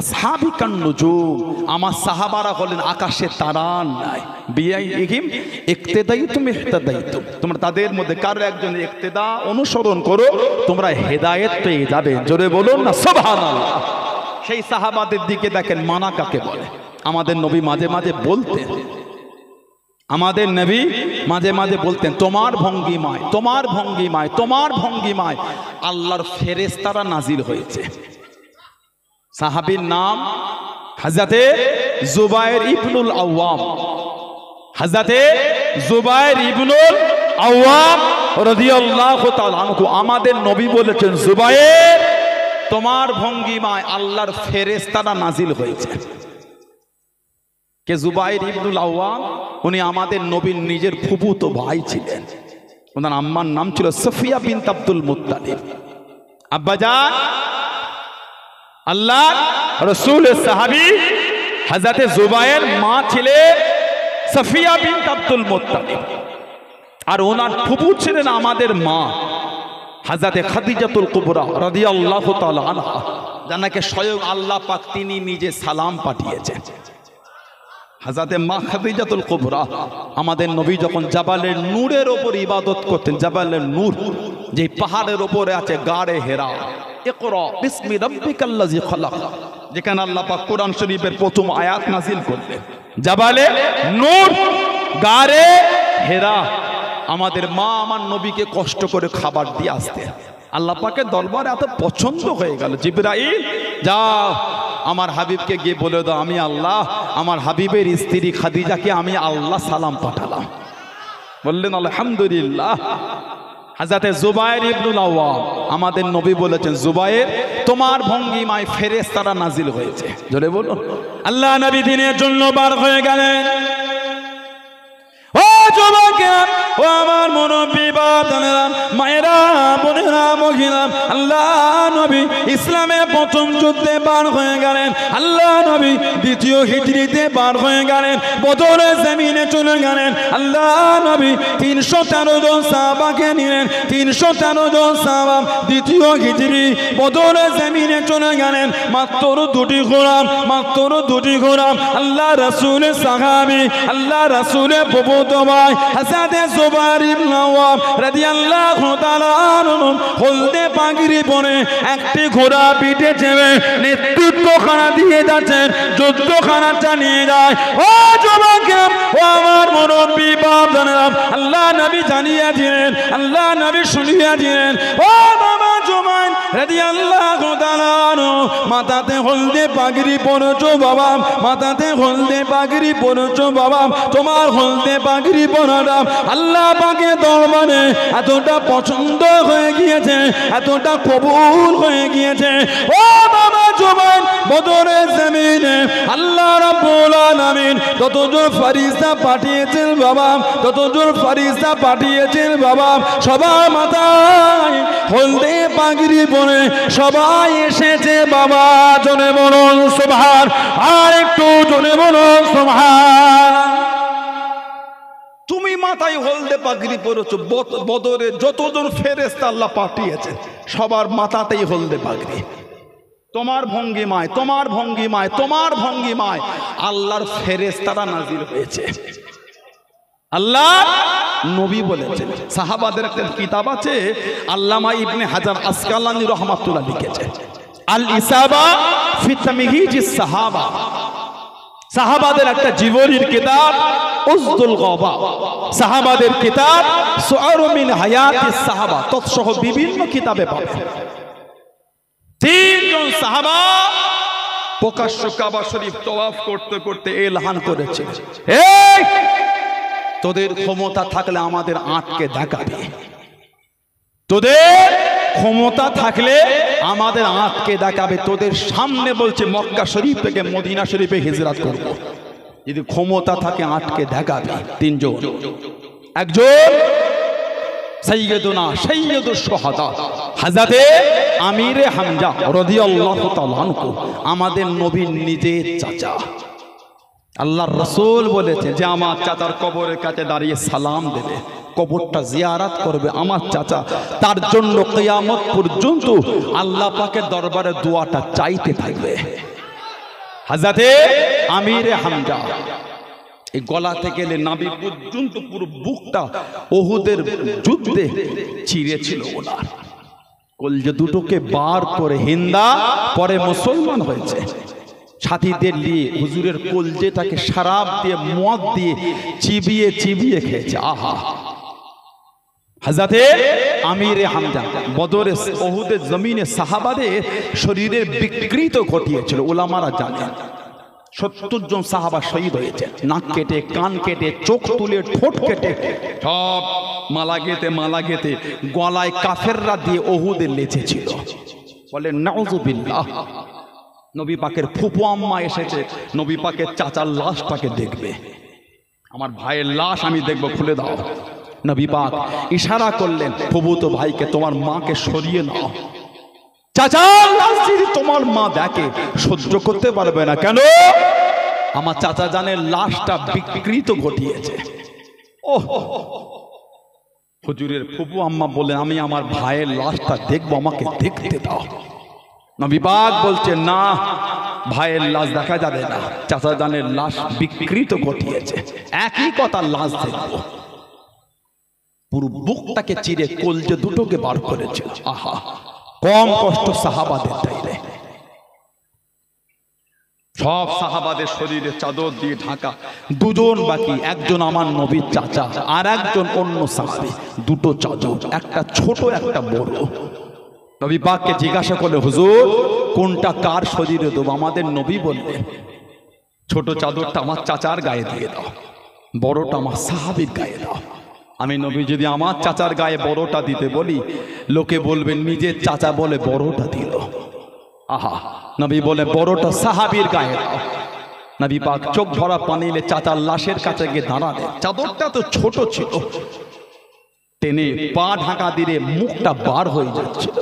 আসহাবি কান নুজুম, আমার সাহাবারা হলেন আকাশের তারা নাই। বিআইহিম ইক্তেদাইতুম ইহতাদাইতুম, তোমরা তাদের মধ্যে কারো একজন ইক্তেদা অনুসরণ করো, তোমরা হেদায়েত পেয়ে যাবে। জোরে বলুন না সুবহানাল্লাহ। সেই সাহাবাদের দিকে দেখেন, মানা কাকে বলে। আমাদের নবী মাঝে মাঝে বলতেন, আমাদের নবী মাঝে মাঝে বলতেন, তোমার ভঙ্গিমায়, তোমার ভঙ্গিমায়, তোমার ভঙ্গিমায় আল্লাহর ফেরেশতারা নাজিল হয়েছে। সাহাবীর নাম হযরতে জুবায়ের ইবনুল আওয়াম, হযরতে জুবায়ের ইবনুল আওয়াম রাদিয়াল্লাহু তাআলা আনহু, আমাদের নবী বলেছেন, জুবায়ের তোমার ভঙ্গিমায় আল্লাহর ফেরেশতারা নাজিল হয়েছে। কে? জুবায়ের ইবনুল আওয়াম। উনি আমাদের নবীর নিজের ফুফুতো ভাই ছিলেন। ওনার আম্মার নাম ছিল সফিয়া বিনত আব্দুল মুত্তালিব। আব্বাজান আল্লাহর রাসূলের সাহাবী হযরতে জুবায়ের মা ছিলেন সফিয়া বিনত আব্দুল মুত্তালিব, আর ওনার ফুফু ছিলেন আমাদের মা হযরতে খাদিজাতুল কুবরা রাদিয়াল্লাহু তাআলা আনহা, যাকে স্বয়ং আল্লাহ পাক তিনি নিজে সালাম পাঠিয়েছেন। হযরতে মা খাদিজাতুল কুবরা, আমাদের নবী যখন জাবালের নূরের উপর ইবাদত করতেন, জাবালের নূর যে পাহাড়ের উপরে আছে গাড়ে হেরা, ইকরা বিসমি রাব্বিকাল্লাযী খালাক, যেখানে আল্লাহ পাক কোরআন শরীফের প্রথম আয়াত নাজিল করলেন, জাবালে নূর গাড়ে হেরা। আমাদের মা আমার নবীকে কষ্ট করে খাবার দিয়ে আসতেন। আল্লাহ পাকের দরবারে এত পছন্দ হয়ে গেল, জিবরাইল যাও আমার হাবিবকে গিয়ে বলে দাও, আমি আল্লাহ আমার হাবিবের স্ত্রী খাদিজাকে আমি আল্লাহ সালাম পাঠালাম। বললেন আলহামদুলিল্লাহ। হযরতে জুবায়ের ইবনুল আওয়াম, আমাদের নবী বলেছেন, জুবায়ের তোমার ভঙ্গিমায় ফেরেশতারা নাজিল হয়েছে। জোরে বলুন। আল্লাহ নবী দিনের জন্য বার হয়ে গেলেন। ও যুবকেরা, ও আমার মুরব্বী বাবারা, মায়েরা, বোনেরা, মহিলা, আল্লাহ নবী ইসলামে প্রথম যুদ্ধে বার হয়ে গেলেন। আল্লাহ নবী দ্বিতীয় হিজরিতে বার হয়ে গেলেন, বদরের জমিনে চলে গেলেন। আল্লাহ নবী 313 জন সাহাবাকে নিলেন, 313 জন সাহাবা দ্বিতীয় হিজরি বদরের জমিনে চলে গেলেন। মাত্র দুটি গোলাম, মাত্র দুটি গোলাম, আল্লাহ রাসূলের সাহাবী, আল্লাহ রাসূলের ফুফুতো ভাই হযরতে জুবায়ের ইবনে আওয়াম রাদিয়াল্লাহু তাআলা আনহু হলদে পাগড়ি পরে একটি ঘোড়া পিঠে চেপে নেতৃত্বখানা দিয়ে যাচ্ছেন, যুদ্ধখানা চালিয়ে যায়। ও যুবকেরা, ও আমার মুরব্বী বাপদানেরা, আল্লাহ নবী জানিয়ে দিলেন, আল্লাহ নবী শুনিয়ে দিলেন, ও বাবা জুবায়ের রাদিয়াল্লাহু তাআলা আনহু, মাথাতে হলদে পাগড়ি পরেছো বাবা, মাথাতে হলদে পাগড়ি পরেছো বাবা, তোমার হলদে পাগড়ি পরাটা আল্লাহ পাকের দরবারে এতটা পছন্দ হয়ে গিয়েছে, এতটা কবুল হয়ে গিয়েছে। ও বাবা জুবায়ের, বদরের জমিনে আল্লাহ রাব্বুল আলামিন ততজন ফেরেশতা পাঠিয়েছেন বাবা, ততজন ফেরেশতা পাঠিয়েছেন বাবা, সবার মাথায় হলদে পাগড়ি পরে সবাই এসেছে বাবা। জোরে বলুন সুবহান, আর একটু জোরে বলুন সুবহান। তুমি মাথায় হলদে পাগড়ি পরেছো, বদরে যতজন ফেরেশতা আল্লাহ পাঠিয়েছেন সবার মাথাতেই হলদে পাগড়ি। তোমার ভঙ্গিমায়, তোমার ভঙ্গিমায়, তোমার ভঙ্গিমায় আল্লাহর ফেরেশতারা নাজিল হয়েছে। আল্লাহ নবী বলেছেন। সাহাবাদের একটা কিতাব আছে, আল্লামা ইবনে হাজার আসকালানী রাহমাতুল্লাহ লিখেছে, আল ইসাবা ফি তামহিজিস সাহাবা। সাহাবাদের একটা জীবনীর কিতাব উজদুল গাবা, সাহাবাদের কিতাব সুআরু মিন হায়াতিস সাহাবা, তৎসহ বিভিন্ন কিতাবে পাবেন। তিনজন সাহাবা প্রকাশ্য কাবা শরীফ তওয়াফ করতে করতে এলান করেছে, এই তোদের ক্ষমতা থাকলে আমাদের আটকে দেখাবে, তোদের ক্ষমতা থাকলে আমাদের আটকে দেখাবে, তোদের সামনে বলছে মক্কা শরীফ থেকে মদিনা শরীফে হিজরত করব, যদি ক্ষমতা থাকে আটকে দেখাবে। তিনজন, একজন সাইয়্যিদুনা সাইয়্যিদুশ শুহাদা হযরতে আমিরে হামজা রাদিয়াল্লাহু তাআলা আনহু, আমাদের নবীর নিজের চাচা। আল্লাহর রাসূল বলেছেন যে আমার চাচার কবরের কাছে দাঁড়িয়ে সালাম দেবে, কবরটা জিয়ারত করবে আমার চাচা, তার জন্য কিয়ামত পর্যন্ত আল্লাহ পাকের দরবারে দোয়াটা চাইতে থাকবে। হযরতে আমিরে হামজা এই গলা থেকে নাভি পর্যন্ত পুরো বুকটা উহুদের যুদ্ধে চিরেছিল ওনার, কলজে দুটোকে বার করে হিন্দা পরে মুসলমান হয়েছে। সাথীদের নিয়ে হুজুরের কলজেটাকে শরাব দিয়ে মদ দিয়ে চিবিয়ে চিবিয়ে খেয়েছে। আহা, হযরতে আমিরে হামজা বদরে উহুদের জমিনে সাহাবাদের শরীরের বিকৃত ঘটিয়েছিল, উলামারা জানেন। 70 জন সাহাবা শহীদ হয়েছে, নাক কেটে, কান কেটে, চোখ তুলে, ঠোঁট কেটে, সব মালা গেতে গলায় কাফেররা দিয়ে ওহুদের লেচেছিল। বলে নাউজুবিল্লাহ। নবী পাকের ফুফু আম্মা এসেছে, নবী পাকের চাচার লাশটাকে দেখবে। আমার ভাইয়ের লাশ আমি দেখবো, খুলে দাও। নবী পাক ইশারা করলেন, ফুফুতো ভাইকে, তোমার মাকে সরিয়ে নাও। চাচার লাশ যদি তোমার মা দেখে সহ্য করতে পারবে না। কেন? আমার চাচা জানের লাশটা বিকৃত ঘটিয়েছে। ও হুজুরের ফুফু আম্মা বলেন, আমি আমার ভাইয়ের লাশটা দেখবো, আমাকে দেখতে দাও। নবী পাক বলছে, না, ভাইয়ের লাশ দেখা যাবে না, চাচা জানের লাশ বিকৃত ঘটিয়েছে। একই কথা, লাশ দেখবো। পুরো বুকটাকে চিরে কলজে দুটোকে বার করেছে। আহা, কম কষ্ট সাহাবাদের তাইলে। সব সাহাবাদের শরীরে চাদর দিয়ে ঢাকা, দুজন বাকি, একজন আমার নবীর চাচা আর একজন অন্য সাহাবী। দুটো চাদর, একটা ছোট একটা বড়। নবী পাককে জিজ্ঞাসা করলে, হুজুর কোনটা কার শরীরে দেবো? আমাদের নবী বললেন, ছোট চাদরটা আমার চাচার গায়ে দিয়ে দাও, বড়টা আমার সাহাবীর গায়ে দাও। আমি নবী যদি আমার চাচার গায়ে বড়টা দিতে বলি, লোকে বলবেন নিজের চাচা বলে বড়টা দিল। আহা, নবী বলে বড়টা সাহাবীর গায়ে দাও। নবী পাক চোখ ভরা পানিলে চাচার লাশের কাছে গিয়ে দাঁড়ালেন। চাদরটা তো ছোট ছিল, টেনে পা ঢাকা দিলে মুখটা বার হয়ে যাচ্ছিল,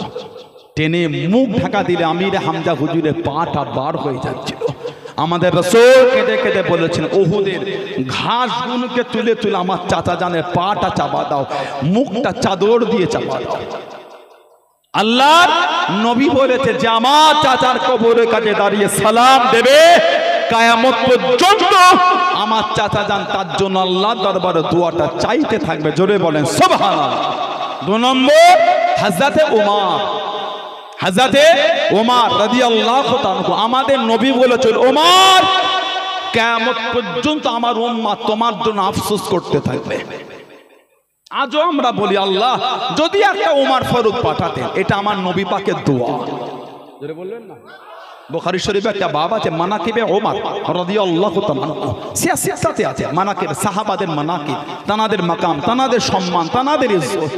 টেনে মুখ ঢাকা দিলে আমির হামজা হুজুরের পাটা বার হয়ে যাচ্ছিল। আমাদের রাসূল কেঁদে কেঁদে বলেছেন, ওহুদের ঘাসগুলোকে তুলে তুলে আমার চাচা জানের পাটা চাপা দাও, মুখটা চাদর দিয়ে চাপা দাও। আল্লাহর নবী বলেছে যে আমার চাচার কবরের কাছে দাঁড়িয়ে সালাম দেবে, কিয়ামত পর্যন্ত আমার চাচা জান তার জন্য আল্লাহর দরবারে দোয়াটা চাইতে থাকবে। জোরে বলেন সুবহানাল্লাহ। 2 নম্বর, হযরতে ওমর রাদিয়াল্লাহু তাআলা। আমাদের নবী বলেছেন, ওমর কিয়ামত পর্যন্ত আমার উম্মত তোমার জন্য আফসোস করতে থাকবে। আজও আমরা বলি, আল্লাহ যদি একটা ওমর ফারুক পাঠাতেন। এটা আমার নবী পাকের দোয়া। জোরে বলবেন না? বুখারী শরীফে একটা বাব আছে, মানাকিবে ওমর রাদিয়াল্লাহু তাআলা। সিয়াসতে আছে মানাকিব, সাহাবাদের মানাকিব, তানাদের মাকাম, তানাদের সম্মান, তানাদের ইজ্জত।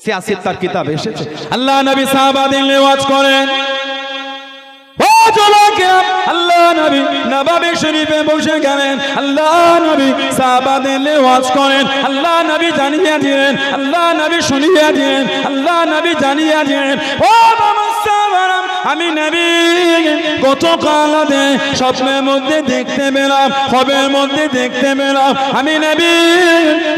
সিয়াসত তার কিতাব এসেছে। আল্লাহ নবী সাহাবাদের ওয়াজ করেন, ও জমাকে, আল্লাহ নবী নববী শরীফে বসে গেলেন। আল্লাহ নবী সাহাবাদের ওয়াজ করেন। আল্লাহ নবী জানিয়ে দিলেন, আল্লাহ নবী শুনিয়ে দিলেন, আল্লাহ নবী জানিয়ে দিলেন, ও সাহাবারা, আমি নবী গতকাল স্বপ্নের মধ্যে দেখতে পেলাম, খবের মধ্যে দেখতে পেলাম, আমি নবী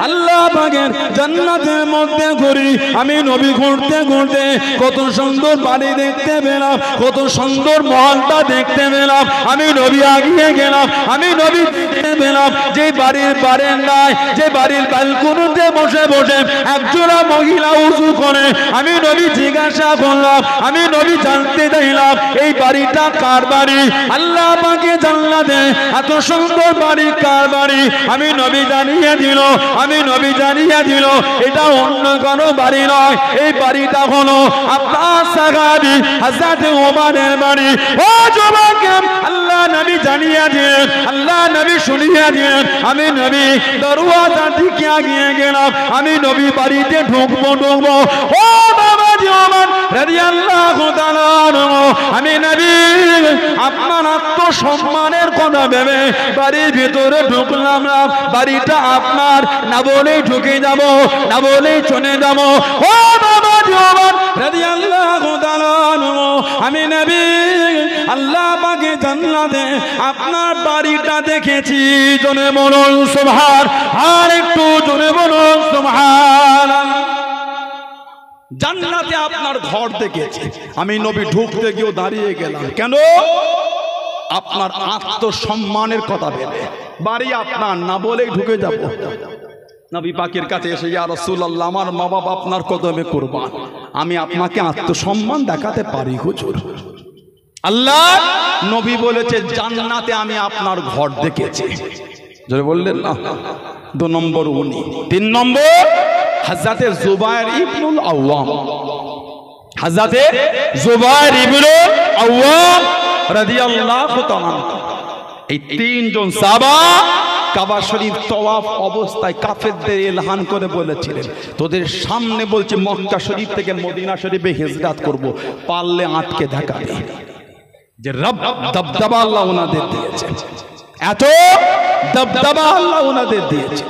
আল্লাহ পাকের জান্নাতের মধ্যে ঘুরি। আমি নবী ঘুরতে ঘুরতে কত সুন্দর বাড়ি দেখতে পেলাম, কত সুন্দর মহলটা দেখতে পেলাম। আমি নবী আগিয়ে গেলাম, আমি নবী দেখতে পেলাম যে বাড়ির বারান্দায়, যে বাড়ির ব্যালকনিতে বসে বসে একজোড়া মহিলা উযু করে। আমি নবী জিজ্ঞাসা করলাম, আমি নবী জানতে চাইলাম এই বাড়িটা কার বাড়ি? আল্লাহ পাকে জান্নাতে এত সুন্দর বাড়ি কার বাড়ি? আমি নবী জানিয়ে দিল, আমি নবী জানিয়ে দিল, এটা অন্য কোনো বাড়ি নয়, এই বাড়িটা হলো আপনার সাহাবী হযরত ওমরের বাড়ি। ও যুবক, আল্লাহ নবী জানিয়ে দিলেন, আল্লাহ নবী শুনিয়ে দিলেন। আমি নবী দরওয়াজা দিকে এগিয়ে গেলাম, আমি নবী বাড়িতে ঢুকবো। ও বাবাজি ওমর রাদিয়াল্লাহু তাআলা, আমি নবী আপনার আত্মসম্মানের কথা ভেবে বাড়ির ভিতরে ঢুকলাম না। বাড়িটা আপনার না বলেই ঢুকে যাব, না বলেই চলে যাব। ও বাবাজি ওমর রাদিয়াল্লাহু তাআলা, আমি নবী আল্লাহ পাকে জান্নাতে আপনার বাড়িটা দেখেছি। জোরে বলুন সুবহান, আর একটু জোরে বলুন সুবহানাল্লাহ। জান্নাতে আপনার ঘর দেখেছি। আমি নবী ঢুকতে গিয়েও দাঁড়িয়ে গেলাম। কেন? আপনার আত্মসম্মানের কথা ভেবে। বাড়ি আপনার না বলেই ঢুকে যাব। নবী পাকের কাছে এসে, ইয়া রাসূলুল্লাহ, আমার মা বাবা আপনার কদমে কুরবান, আমি আপনাকে আত্মসম্মান দেখাতে পারি হুজুর। আল্লাহ নবী বলেছে জান্নাতে আমি আপনার ঘর দেখেছি। জোরে বললেন না? 2 নম্বর উনি। 3 নম্বর, হযরতে জুবায়ের ইবনুল আওয়াম। হযরতে জুবায়ের ইবনুল আওয়াম রাদিয়াল্লাহু তাআলা। এই তিনজন সাহাবা কাবা শরীফ তওয়াফ অবস্থায় কাফেরদের এলান করে বলেছিলেন, তোদের সামনে বলছে মক্কা শরীফ থেকে মদিনা শরীফে হিজরত করব, পারলে আটকে দেখাবে। যে রব দবদবা আল্লাহ ওনাদের দিয়েছে, এত দবদবা আল্লাহ ওনাদের দিয়েছে।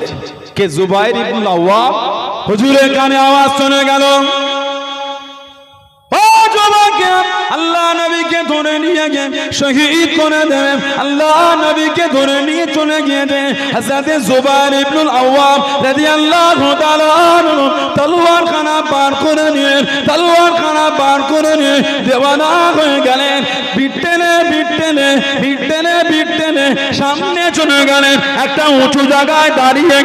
কে? জুবাইর ইবনে আওয়াম। হুজুরের কানে আওয়াজ শুনে গেল, আল্লাহ নবীকে ধরে নিয়ে গিয়ে শহীদ করে দেবেন। আল্লাহ নবীকে ধরে নিয়ে চলে গিয়েছে হযরত জুবাইর ইবনে আওয়াম রাদিয়াল্লাহু তাআলা তলোয়ার খানা পার করে নিয়ে দেওয়ানা হয়ে গেলেন। বিট্টেনে সামনে চলে গেলেন, একটা উঁচু জায়গায় দাঁড়িয়ে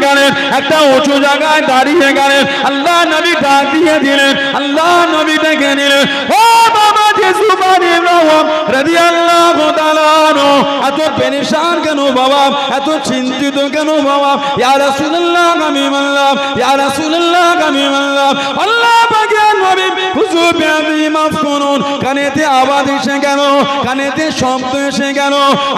গেলেন। আল্লাহ নবী ডাক দিয়ে দিলেন, আল্লাহ নবী ডেকে নিলেন, ও বাবা জুবাইর ইবনে আওয়াম রাদিয়াল্লাহু তাআলা এত পেরেশান কেন বাবা, এত চিন্তিত কেন বাবা? ইয়া রাসূলুল্লাহ আমি মানলাম, আল্লাহ পাকের নবী হুজুর বেয়াদবি মাফ করুন, কানেতে আওয়াজ এসে গেল, কানেতে শব্দ এসে গেল,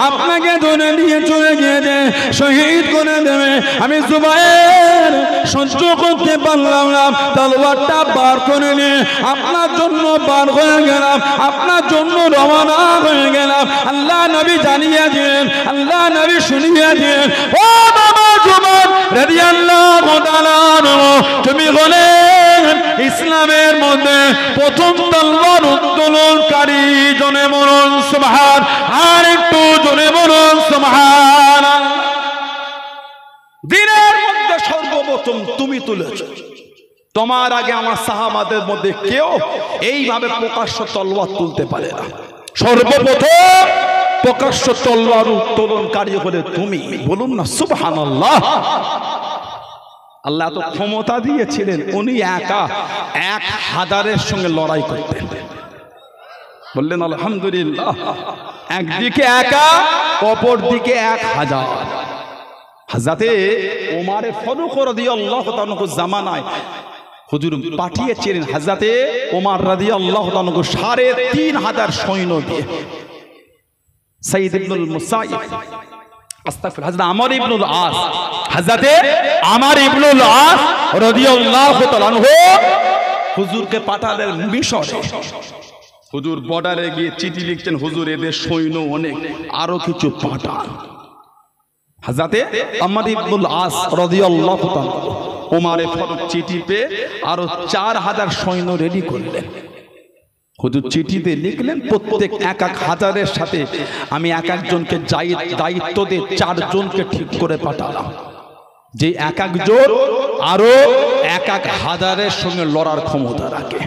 আপনাকে ধরে নিয়ে চলে গিয়েছে, শহীদ করে দেবে। আমি জুবাইর সহ্য করতে পারলাম না, তলোয়ারটা বার করে নিয়ে আপনার জন্য বার হয়ে গেলাম, আপনার জন্য রওনা হয়ে গেলাম। আল্লাহ নবী জানিয়ে দিলেন, আল্লাহ নবী শুনিয়ে দিলেন, ও বাবা জুবাইর রাদিয়াল্লাহু তাআলা তুমি হলেন ইসলামের মধ্যে প্রথম তলোয়ার উত্তোলনকারী। জনে বলুন সুবহান, আর একটু জনে বলুন সুবহান। দিনের মধ্যে সর্বপ্রথম তুমি তুলেছো, তোমার আগে আমার সাহাবাদের মধ্যে কেউ এইভাবে প্রকাশ্য তলোয়ার তুলতে পারে না। সর্বপ্রথম প্রকাশ্য তলোয়ার উত্তোলনকারী হলে তুমি। বলুন না সুবহানাল্লাহ। আল্লাহ তো ক্ষমতা দিয়েছিলেন, উনি একা 1000-এর সঙ্গে লড়াই করতেন। বললেন আলহামদুলিল্লাহ। একদিকে একা, অপর দিকে 1000। হযরতে ওমর ফারুক রাদিয়াল্লাহু তাআলা জামানায় হুজুর পাঠিয়েছিলেন হযরতে ওমর রাদিয়াল্লাহু তাআলা 3500 সৈন্য দিয়ে। সাইদ ইবনুল মুসাইব, আস্তাগফিরুল্লাহ, হযরত আমর ইবনুল আস, হযরতে আমর ইবনুল আস রাদিয়াল্লাহু তাআলা হুজুরকে পাঠালেন মিশরে। হুজুর বর্ডারে গিয়ে চিঠি লিখছেন, হুজুর এদের সৈন্য অনেক, আরো কিছু পাঠান। হযরতে আমর ইবনুল আস রাদিয়াল্লাহু তাআলা ওমরে ফারুক চিঠি পেয়ে আরো 4000 সৈন্য রেডি করলেন। হুজুর চিঠিতে লিখলেন, প্রত্যেক 1000-এর সাথে আমি এক একজনকে দায়িত্ব দিয়ে 4 জনকে ঠিক করে পাঠালাম, যে এক একজন আরো 1000-এর সঙ্গে লড়ার ক্ষমতা রাখে।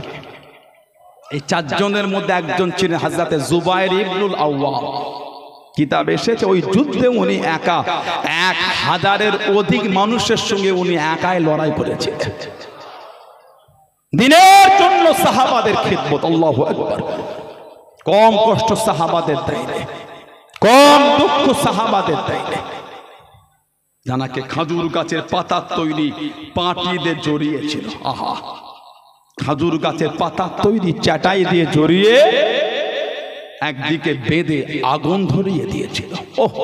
এই 4 জনের মধ্যে একজন ছিলেন হযরতে জুবাইর ইবনুল আওয়াম। কিতাব এসেছে ওই যুদ্ধে উনি একা 1000-এর অধিক মানুষের সঙ্গে উনি একাই লড়াই করেছিলেন। দিনের জন্য সাহাবাদের খিদমত, আল্লাহু আকবার। কম কষ্ট সাহাবাদের দেয়নি, কম দুঃখ সাহাবাদের দেয়নি। জানাকে খাজুর গাছের পাতা তৈরি পাটি দিয়ে জড়িয়েছিল। আহা, খাজুর গাছের পাতা তৈরি চাটাই দিয়ে জড়িয়ে একদিকে বেঁধে আগুন ধরিয়ে দিয়েছিল। ওহ,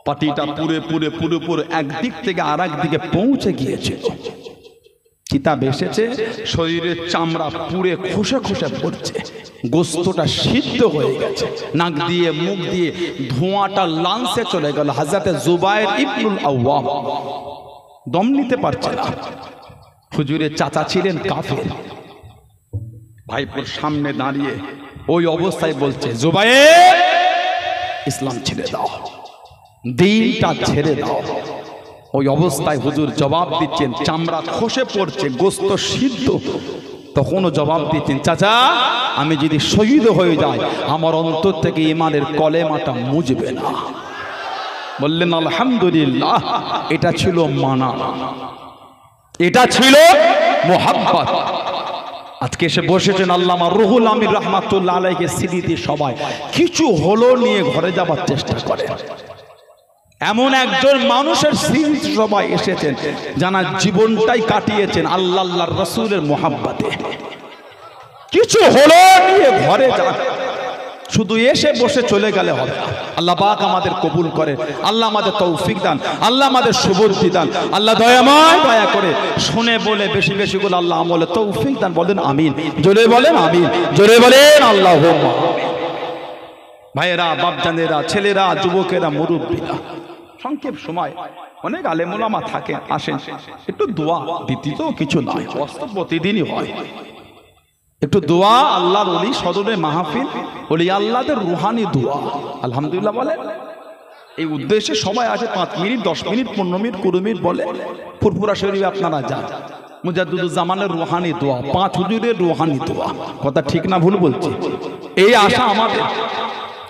পাটিটা পুরে একদিক থেকে আর একদিকে পৌঁছে গিয়েছিল। কিতাব এসেছে শরীরের চামড়া পুড়ে খসে পড়ছে, গোস্তটা সিদ্ধ হয়ে গেছে, নাক দিয়ে মুখ দিয়ে ধোঁয়াটা লাংসে চলে গেল। হযরতে জুবাইর ইবনুল আওয়াম দম নিতে পারছে না। হুজুরের চাচা ছিলেন কাফের, ভাইপোর সামনে দাঁড়িয়ে ওই অবস্থায় বলছে, জুবাইর ইসলাম ছেড়ে দাও, দিনটা ছেড়ে দাও। ওই অবস্থায় হুজুর জবাব দিচ্ছেন, চামড়া খসে পড়ছে, গোস্ত সিদ্ধ। তখনও জবাব দিচ্ছেন, চাচা আমি যদি শহীদ হয়ে যাই আমার অন্তর থেকে ঈমানের কলেমাটা মুজবে না। বললেন আলহামদুলিল্লাহ। এটা ছিল মানা, এটা ছিল মুহাব্বত। আজকে এসে বসেছেন আল্লামা রুহুল আমিন রাহমাতুল্লাহ আলাইহির স্মৃতি সবাই কিছু হলো নিয়ে ঘরে যাবার চেষ্টা করে। এমন একজন মানুষের স্মৃতি সবাই এসেছেন যারা জীবনটাই কাটিয়েছেন আল্লাহর রাসূলের মুহাব্বতে। কিছু হলো নিয়ে ঘরে যান, শুধু এসে বসে চলে গেলে হবে না। আল্লাহ পাক আমাদের কবুল করে, আল্লাহ আমাদের তৌফিক দান, আল্লাহ আমাদের সুবুদ্ধি দান, আল্লাহ দয়াময় দয়া করে শুনে বলে বেশি বেশি করে আল্লাহ আমলে তৌফিক দান। বলেন আমিন, জোরে বলেন আমিন, জোরে বলেন আল্লাহুম্মা। ভাইয়েরা, বাপজানেরা, ছেলেরা, যুবকেরা, মুরব্বীরা, সংক্ষেপ সময় অনেক আলেম ওলামা থাকে, আসেন একটু দোয়া দিতে, তো কিছু নয়, বাস্তব প্রতিদিনই হয়। একটু দোয়া, আল্লাহর ওলি সদরে মাহফিল, ওলি আল্লাহদের রুহানি দোয়া, আলহামদুলিল্লাহ বলে। এই উদ্দেশ্যে সবাই আছে, 5 মিনিট 10 মিনিট 15 মিনিট 20 মিনিট বলে। ফুরফুরা শরীফে আপনারা যান, মুজাদ্দিদুজ্জামানের রুহানি দোয়া, 5 হুজুরের রুহানি দোয়া। কথা ঠিক না ভুল বলছি? এই আশা আমাদের।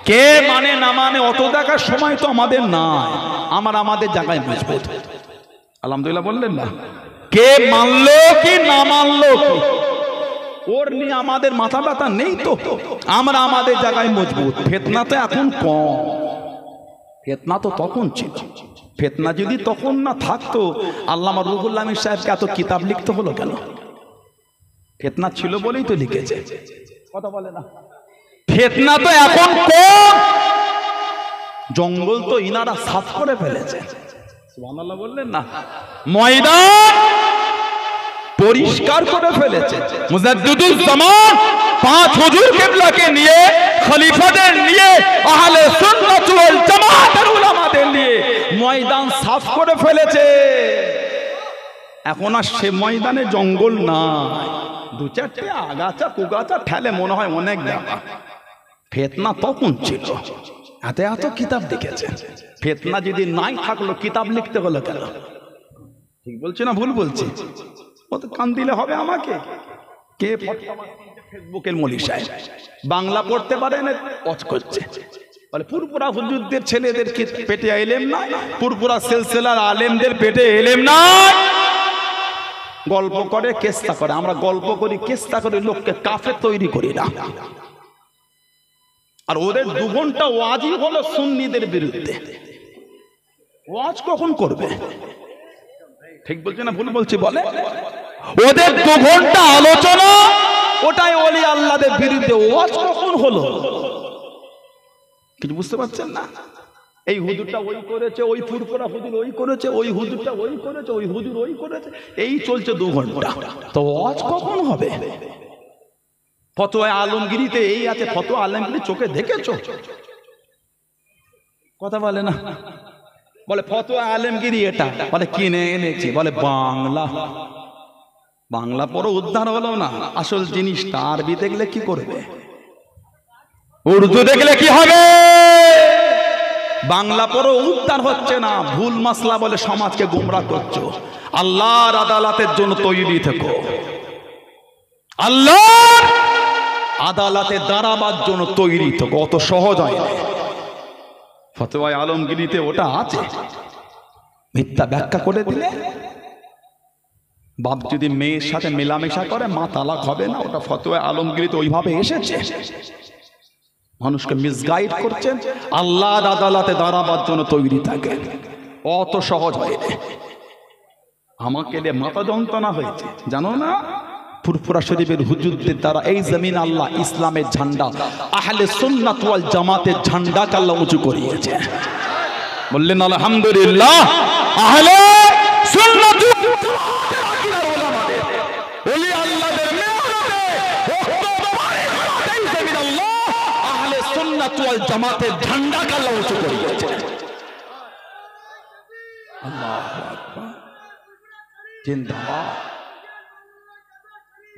কে মানে না মানে অত দেখার সময় তো আমাদের নাই, আমাদের জায়গায় মজবুত। আলহামদুলিল্লাহ বললেন না? কে মানলো কি না মানলো কি ওর নিয়ে আমাদের মাথা ব্যথা নেই তো, আমাদের জায়গায় মজবুত। ফিতনা তো এখন কম, ফিতনা তো তখন ছিল। ফিতনা যদি তখন না থাকতো, আল্লামা রুহুল আমিন সাহেবকে এত কিতাব লিখতে হলো কেন? ফিতনা ছিল বলেই তো লিখেছে। কথা বলে না? ফিতনা তো এখন কম, জঙ্গল তো ইনারা সাফ করে ফেলেছে। সুবহানাল্লাহ বললেন না? ময়দান পরিষ্কার করে ফেলেছে। মুজাদ্দিদুজ্জামান 5 হুজুর কিবলাকে নিয়ে, খলিফাদের নিয়ে, আহলে সুন্নাত ওয়াল জামাতের উলামাদের নিয়ে ময়দান সাফ করে ফেলেছে। এখন আর সে ময়দানে জঙ্গল নাই, 2-4টে আগাছা কুগাছা ঠেলে মনে হয় অনেক জায়গা। ফিতনা তখন ছিল, এত কিতাব লিখেছে। ফিতনা যদি নাই থাকলো, কিতাব লিখতে হলো কেন? ঠিক বলছি না ভুল বলছি? কত কান দিলে হবে আমাকে? কে ফেসবুকের মলি সাহেব বাংলা পড়তে পারে না, ওয়াজ করছে, বলে পুরপুরা হুজুরদের ছেলেদের পেটে এলেম না, পুরপুরা সিলসিলার আলেমদের পেটে এলেম না। গল্প করে, কেস্তা করে। আমরা গল্প করি, কেস্তা করে, লোককে কাফের তৈরি করি না। আর ওদের 2 ঘন্টা ওয়াজই হলো সুন্নিদের বিরুদ্ধে। ওয়াজ কখন করবে? ঠিক বলছে না ভুল বলছি? বলে ওদের 2 ঘন্টা আলোচনা, ওটাই ওলি আল্লাহদের বিরুদ্ধে। ওয়াজ কখন হলো? কিছু বুঝতে পারছেন না? এই হুজুরটা ওই করেছে, ওই ফুরফুরা হুজুর ওই করেছে, ওই হুজুরটা ওই করেছে, ওই হুজুর ওই করেছে, এই চলছে 2 ঘন্টা। তো ওয়াজ কখন হবে? ফতোয়া আলমগিরিতে এই আছে, ফতোয়া আলমগিরি চোখে দেখেছো? কথা বলে না? বলে ফতোয়া আলমগিরি এটা, বলে কিনে এনেছি, বলে বাংলা পড়ো উদ্ধার হলো না। আসল জিনিসটা আরবি দেখলে কি করবে, উর্দু দেখলে কি হবে? বাংলা পড়ো উদ্ধার হচ্ছে না, ভুল মাসলা বলে সমাজকে গোমরাহ করছো। আল্লাহর আদালতের জন্য তৈরি থেকো, আল্লাহর আদালতে দাঁড়াবার জন্য তৈরি থেকো। অত সহজ হয় না। ফতোয়া আলমগিরিতে ওটা আছে, মিথ্যা ব্যাখ্যা করে দিলে বাপ যদি মেয়ের সাথে মেলামেশা করে মা তালাক হবে না। ওটা ফতোয়া আলমগিরিতে ওইভাবে এসেছে। মানুষকে মিসগাইড করছেন, আল্লাহর আদালতে দাঁড়াবার জন্য তৈরি থাকে। অত সহজ হয় না। আমাকে মাথা যন্ত্রণা হয়েছে জানো না? ফুরফুরা শরীফের হুজুরদের দ্বারা এই জমিন আল্লাহ ইসলামের ঝান্ডা, আহলে সুন্নাত ওয়াল জামাতের ঝান্ডাকে আল্লাহ উঁচু করিয়েছে। বললেন আলহামদুলিল্লাহ। আহলে সুন্নাত ওলি আল্লাহদের মেহনতে এই জমিন আল্লাহ আহলে সুন্নাত ওয়াল জামাতের ঝান্ডাকে আল্লাহ উঁচু করিয়েছে। আল্লাহু আকবার, জিন্দাবাদ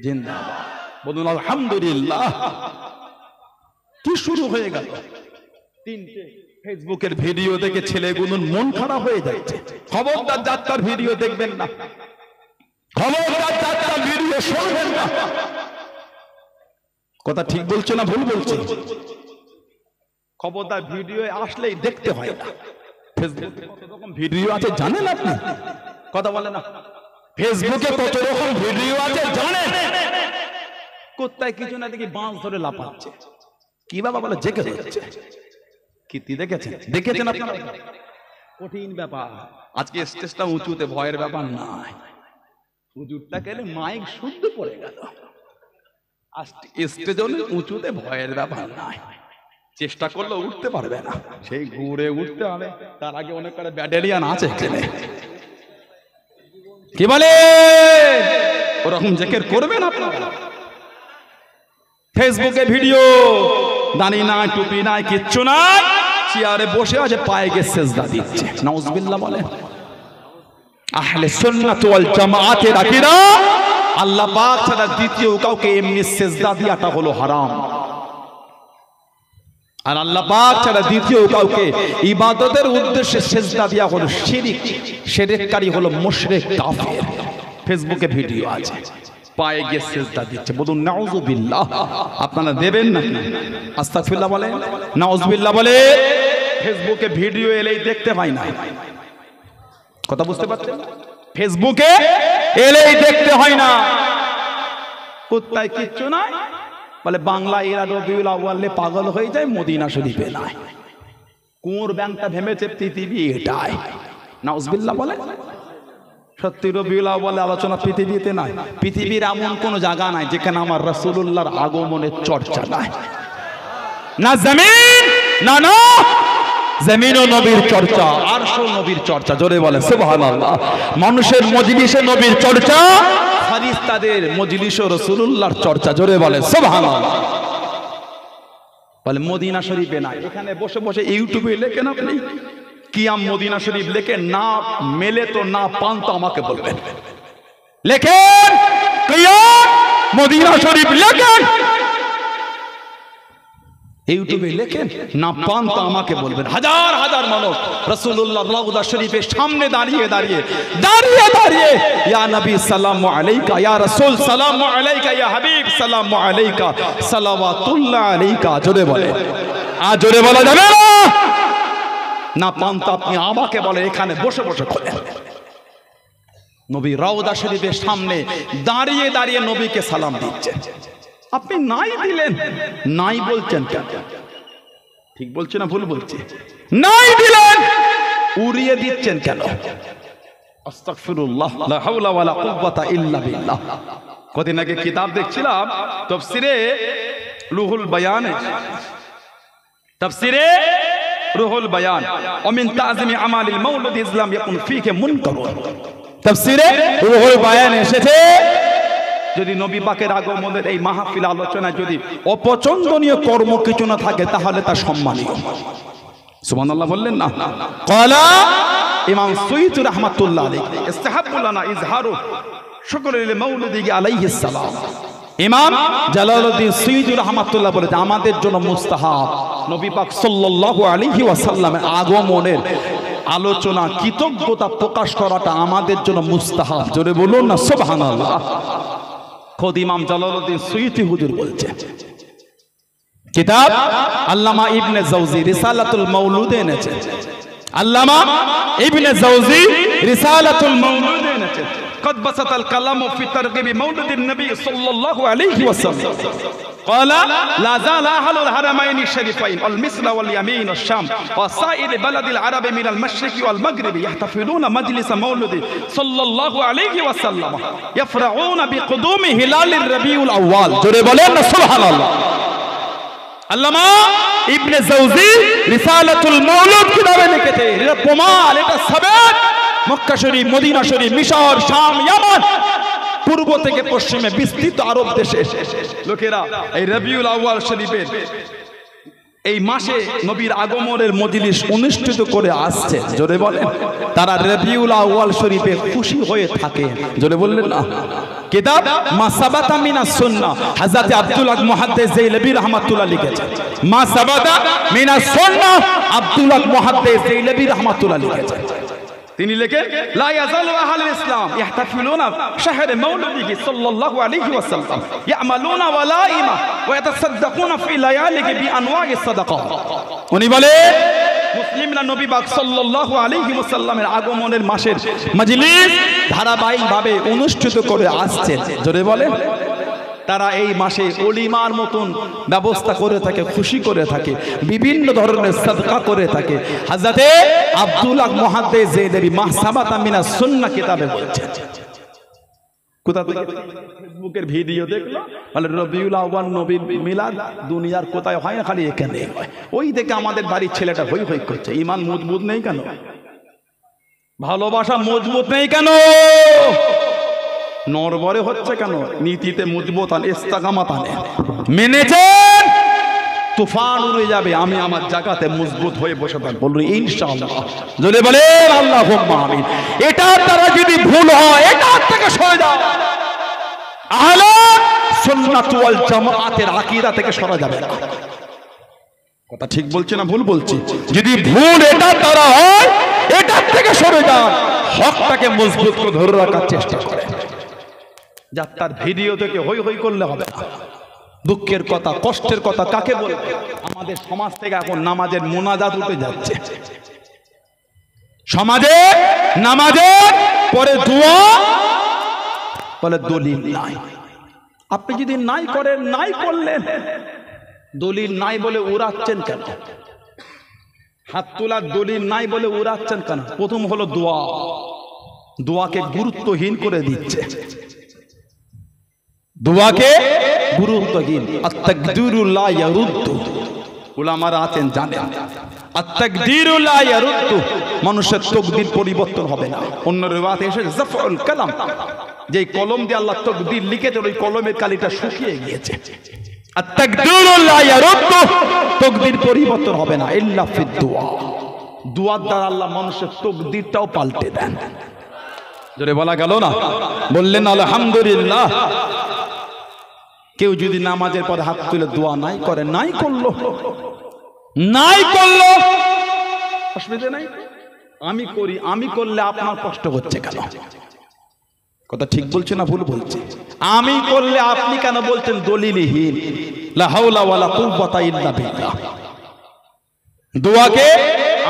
জিন্দাবাদ। বলুন আলহামদুলিল্লাহ। কি শুরু হয়ে গেল? 3টে ফেসবুকের ভিডিও দেখে ছেলেগুলোর মন খারাপ হয়ে যাচ্ছে। খবরদার যাত্রার ভিডিও দেখবেন না, খবরদার যাত্রার ভিডিও শুনবেন না। কথা ঠিক বলছে না ভুল বলছে? খবরদার ভিডিও আসলেই দেখতে হয় না। ফেসবুকে কত রকম ভিডিও আছে জানেন আপনি? কথা বলে না? ফেসবুকে কত রকম ভিডিও আছে জানেন? কোথায় কিছু না দেখি বাঁশ ধরে লাফাচ্ছে, কি বাবা বলে জেগে যাচ্ছে। কীর্তি দেখেছেন? দেখেছেন আপনারা? কঠিন ব্যাপার। আজকে স্টেজটা উঁচুতে, ভয়ের ব্যাপার নাই। হুজুরটা গেলে মাইক শুদ্ধ পড়ে গেল, স্টেজ উঁচুতে, ভয়ের ব্যাপার নাই। চেষ্টা করলে উঠতে পারবে না, সেই ঘুরে উঠতে হবে। তার আগে অনেক করে ব্যাটালিয়ান আছে এখানে, কি বলে ওরকম জেকের করবেন আপনারা। ফেসবুকে ভিডিও, দাড়ি নাই, টুপি নাই, কিচ্ছু নাই, চেয়ারে বসে আছে, পায়ে গিয়ে সেজদা দিচ্ছে। নাউজুবিল্লাহ বলে। আহলে সুন্নাত ওয়াল জামাআতের আকীদা, আল্লাহ পাক ছাড়া দ্বিতীয় কাউকে এমনি সেজদা দেওয়াটা হলো হারাম, আর আল্লাহ পাক ছাড়া দ্বিতীয় কাউকে ইবাদতের উদ্দেশ্যে সেজদা দেওয়া হলো শিরক। শিরককারী হলো মুশরিক কাফের। ফেসবুকে ভিডিও আছে, পায়ে গিয়ে সেজদা দিচ্ছে, বলুন নাউজুবিল্লাহ। আপনারা দেবেন না? আস্তাগফিরুল্লাহ বলে, নাউজুবিল্লাহ বলে। ফেসবুকে ভিডিও এলেই দেখতে পাই না, কথা বুঝতে পারছেন? ফেসবুকে এলেই দেখতে হয় না, কোথায় কিচ্ছু নাই বলে বাংলা এরা রবিউল আউয়ালে পাগল হয়ে যায়, মদিনা শরীফে নাই। কোন ব্যাংকটা ভেবেছে পৃথিবী এটাই? নাউজুবিল্লাহ বলে। সত্যি রবিউল আউয়ালে আলোচনা পৃথিবীতে নাই। পৃথিবীর এমন কোন জায়গা নাই যেখানে আমার রাসূলুল্লাহর আগমনের চর্চা নাই। না জমিন, না না জমিন ও নবীর চর্চা, আরশ ও নবীর চর্চা, জোরে বলে সুবহানাল্লাহ। মানুষের মজলিসে নবীর চর্চা, ফারিস্তাদের মজলিসে রাসূলুল্লাহর চর্চা, জোরে বলে সুবহানাল্লাহ। বলে মদিনা শরীফে নাই। এখানে বসে বসে ইউটিউবে লেখেন আপনি কিয়াম মদিনা শরীফ, লেখেন, না মেলে তো না পান তো আমাকে বলবেন। লেখেন কিয়াম মদিনা শরীফ, লেখেন ইউটিউবে, লেখেন, না পান তো আমাকে বলবেন। হাজার হাজার মানুষ রাসূলুল্লাহ রওজা শরীফের সামনে দাঁড়িয়ে দাঁড়িয়ে দাঁড়িয়ে দাঁড়িয়ে ইয়া নবী সালামু আলাইকা, ইয়া রাসূল সালামু আলাইকা, ইয়া হাবিব সালামু আলাইকা, সালাওয়াতুল্লাহ আলাইকা, জোরে বলে। আর জোরে বলা যাবে না? না পান তো আপনি আমাকে বলে, এখানে বসে বসে খোলেন। নবী রওজা শরীফের সামনে দাঁড়িয়ে দাঁড়িয়ে নবীকে সালাম দিচ্ছে, আপনি নাই দিলেন, নাই বলছেন কেন? ঠিক বলছে না ভুল বলছে? নাই দিলেন, উড়িয়ে দিচ্ছেন কেন? আস্তাগফিরুল্লাহ, লা হাওলা ওয়ালা কুওয়াতা ইল্লা বিল্লাহ। কদিন আগে কিতাব দেখছিলাম, তাফসিরে রুহুল বায়ান, তাফসিরে রুহুল বায়ান, ওয়া মিন তাযিমি আমালিল মাউলুদ ইসলাম ইয়াকুন ফীহি মুনকার। তাফসিরে রুহুল বায়ান এসেছে, যদি নবী পাকের আগমনের এই মাহফিল আলোচনায় যদি অপছন্দনীয় কর্ম কিছু না থাকে তাহলে তা সম্মানীয়। সুবহানাল্লাহ বললেন না? ক্বালা ইমাম সুয়ুতী রাহমাতুল্লাহ আলাইহি, ইস্তাহাব্বু লানা ইজহারু শুকরি লিল মাউলিদি আলাইহিস সালাম। ইমাম জালালউদ্দিন সুয়ুতী রাহমাতুল্লাহ বলেছে, আমাদের জন্য মুস্তাহাব নবী পাক সাল্লাল্লাহু আলাইহি ওয়াসাল্লামের আগমনের আলোচনা, কৃতজ্ঞতা প্রকাশ করাটা আমাদের জন্য মুস্তাহাব। জোরে বলুন না সুবহানাল্লাহ। খোদ ইমাম জালালউদ্দিন সুয়ুতী হুজুর বলছে। কিতাব আল্লামা ইবনে জাওজি রিসালাতুল মাউলুদে এনেছে, আল্লামা ইবনে জাওজি রিসালাতুল মাউলুদে এনেছে। قد بسط الكلام في ترغيب مولد النبي صلى الله عليه وسلم. قال لا زال أهل الحرمين الشريفين والمصر واليمين والشام وسائر بلد العرب من المشرق والمغرب يحتفلون مجلس مولد صلى الله عليه وسلم يفرحون بقدوم هلال الربيع الأول. জোরে বলেন না সুবহানাল্লাহ। আল্লামা ইবনে জাওজি রিসালাতুল মাউলুদ কিতাবে লিখেছে, এটা প্রমাণ, এটা সাবেত। মক্কা শরীফ, মদিনা শরীফ, মিশর, শাম, ইয়ামান, পূর্ব থেকে পশ্চিমে বিস্তৃত আরব দেশে লোকেরা এই রবিউল আউয়াল শরীফের এই মাসে নবীর আগমনের মজলিস অনুষ্ঠিত করে আসছে। জোরে বলেন, তারা রবিউল আউয়াল শরীফে খুশি হয়ে থাকে। জোরে বললেন না? কিতাব মা সাবাতা মিনাস সুন্নাহ, হযরত আব্দুল্লাহ মুহাদ্দিস জাইলাবি রাহমাতুল্লাহ লিখেছেন। মা সাবাতা মিনাস সুন্নাহ, আব্দুল্লাহ মুহাদ্দিস জাইলাবি রাহমাতুল্লাহ লিখেছেন। তিনি লেখেন, লা ইয়াজালু আহলুল ইসলাম ইহতাফিলুনা শাহর মাউলিদিহি সাল্লাল্লাহু আলাইহি ওয়াসাল্লাম ইয়ামালুনা ওয়ালাইমা ওয়া ইয়াতাসাদদাকুনা ফি লায়ালিহি বিআনওয়াইস সাদাকা। উনি বলে, মুসলিমরা নবী পাক সাল্লাল্লাহু আলাইহি ওয়াসাল্লামের আগমনের মাসের মজলিস ধারাবাহিকভাবে অনুষ্ঠিত করে আসছে। জোরে বলেন, তারা এই মাসে ওলিমার মতন ব্যবস্থা করে থাকে, খুশি করে থাকে, বিভিন্ন ধরনের সাদকা করে থাকে। হযরতে আব্দুল্লাহ মুহাদ্দিস জাইলাবি মাহসাবাতা মিনাস সুন্নাহ কিতাবে বলছেন। কোথা থেকে? ফেসবুকের ভিডিও দেখলো, বলে রবিউল আউয়াল নবীর মিলাদ দুনিয়ার কোথায় হয় না, খালি এখানে হয়। ওই দেখে আমাদের বাড়ির ছেলেটা হই হই করছে। ইমান মজবুত নেই কেন? ভালোবাসা মজবুত নেই কেন? নরবরে হচ্ছে কেন? নীতিতে মজবুত আন, ইস্তেকামাত আনে। মেনেছেন? তুফান উড়ে যাবে, আমি আমার জায়গাতে মজবুত হয়ে বসে থাকব, বলুন ইনশাআল্লাহ। যদি বলেন আল্লাহুম্মা আমিন। এটার দ্বারা যদি ভুল হয়, এটার থেকে সরে যাও। আহলে সুন্নাত ওয়াল জামাআতের আকীদা থেকে সরা যাবে না। কথা ঠিক বলছি না ভুল বলছি? যদি ভুল এটার দ্বারা হয়, এটার থেকে সরে যান, হকটাকে মজবুত করে ধরে রাখার চেষ্টা করেন। যাত্রার ভিডিও থেকে হই হই করলে হবে না। দুঃখের কথা, কষ্টের কথা কাকে বলবে? আমাদের সমাজ থেকে এখন নামাজের মোনাজাত উঠে যাচ্ছে। সমাজে নামাজের পরে দোয়া, বলে দলিল নাই। আপনি যদি নাই করেন, নাই করলেন, দলিল নাই বলে উড়াচ্ছেন কেন? হাত তোলার দলিল নাই বলে উড়াচ্ছেন কেন? প্রথম হলো দোয়া, দোয়াকে গুরুত্বহীন করে দিচ্ছে। দোয়াকে গুরুত্বহীন। আত-তাকদীরু লা ইয়ারুদ্দু, উলামারা আছেন জানেন, আত-তাকদীরু লা ইয়ারুদ্দু, মানুষের তাকদীর পরিবর্তন হবে না। অন্য রিওয়ায়াতে এসেছে জাফউল কালাম, যে কলম দিয়ে আল্লাহ তাকদীর লিখেছেন, ওই কলমের কালিটা শুকিয়ে গিয়েছে। আত-তাকদীরু লা ইয়ারুদ্দু, তাকদীর পরিবর্তন হবে না ইল্লা ফিদ দুআ। দুআর দ্বারা আল্লাহ মানুষের তাকদীরটাও পাল্টে দেন। জোরে বলা গেল না? বললেন আলহামদুলিল্লাহ। কেউ যদি নামাজের পরে হাত তুলে দোয়া নাই করে, নাই করলো, নাই করলো, অসুবিধা নাই। আমি করি, আমি করলে আপনার কষ্ট হচ্ছে কেন? কথা ঠিক বলছে না ভুল বলছে? আমি করলে আপনি কেন বলছেন দলিলহীন? লা হাওলা ওয়ালা কুওয়াতা ইল্লা বিল্লাহ। দোয়াকে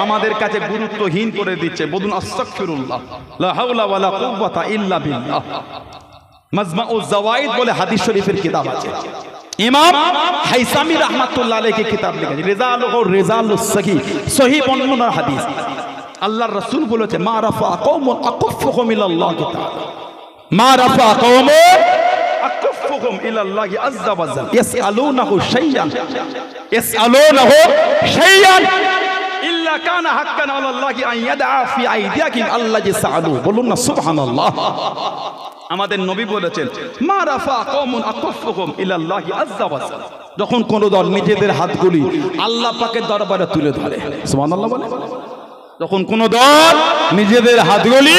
আমাদের কাছে গুরুত্বহীন করে দিচ্ছে। বলুন আস্তাগফিরুল্লাহ, লা হাওলা ওয়ালা কুওয়াতা ইল্লা বিল্লাহ। মাজমাউজ জাওয়াইদ বলে হাদিস শরীফের কিতাব আছে, ইমাম হাইসামি রাহমাতুল্লাহ আলাইহি কিতাব লিখেছে, রিজালুহু রিজালুস সহিহ, সহিহ বর্ণনার হাদিস। আল্লাহর রাসূল বলেছে, মা রাফা কওমুন আকুফুহুম ইলাল্লাহি তাআলা, মা রাফা কওমুন আকুফুহুম ইলাল্লাহি আযজা ওয়া জাল ইয়াসআলুনাহু শাইয়ান, ইয়াসআলুনাহু শাইয়ান ইল্লা কানা হাক্কান আলাল্লাহি আন ইয়াদআ ফি আইদিয়াকিম আল্লাযী সাআলু। বলুন না সুবহানাল্লাহ। আমাদের নবী বলেছেন, মা রাফা কওমুন আকুফুহুম ইলাল্লাহি আযজা ওয়া জাল, যখন কোন দল নিজেদের হাতগুলি আল্লাহ পাকের দরবারে তুলে ধরে, সুবহানাল্লাহ বলে, যখন কোন দল নিজেদের হাতগুলি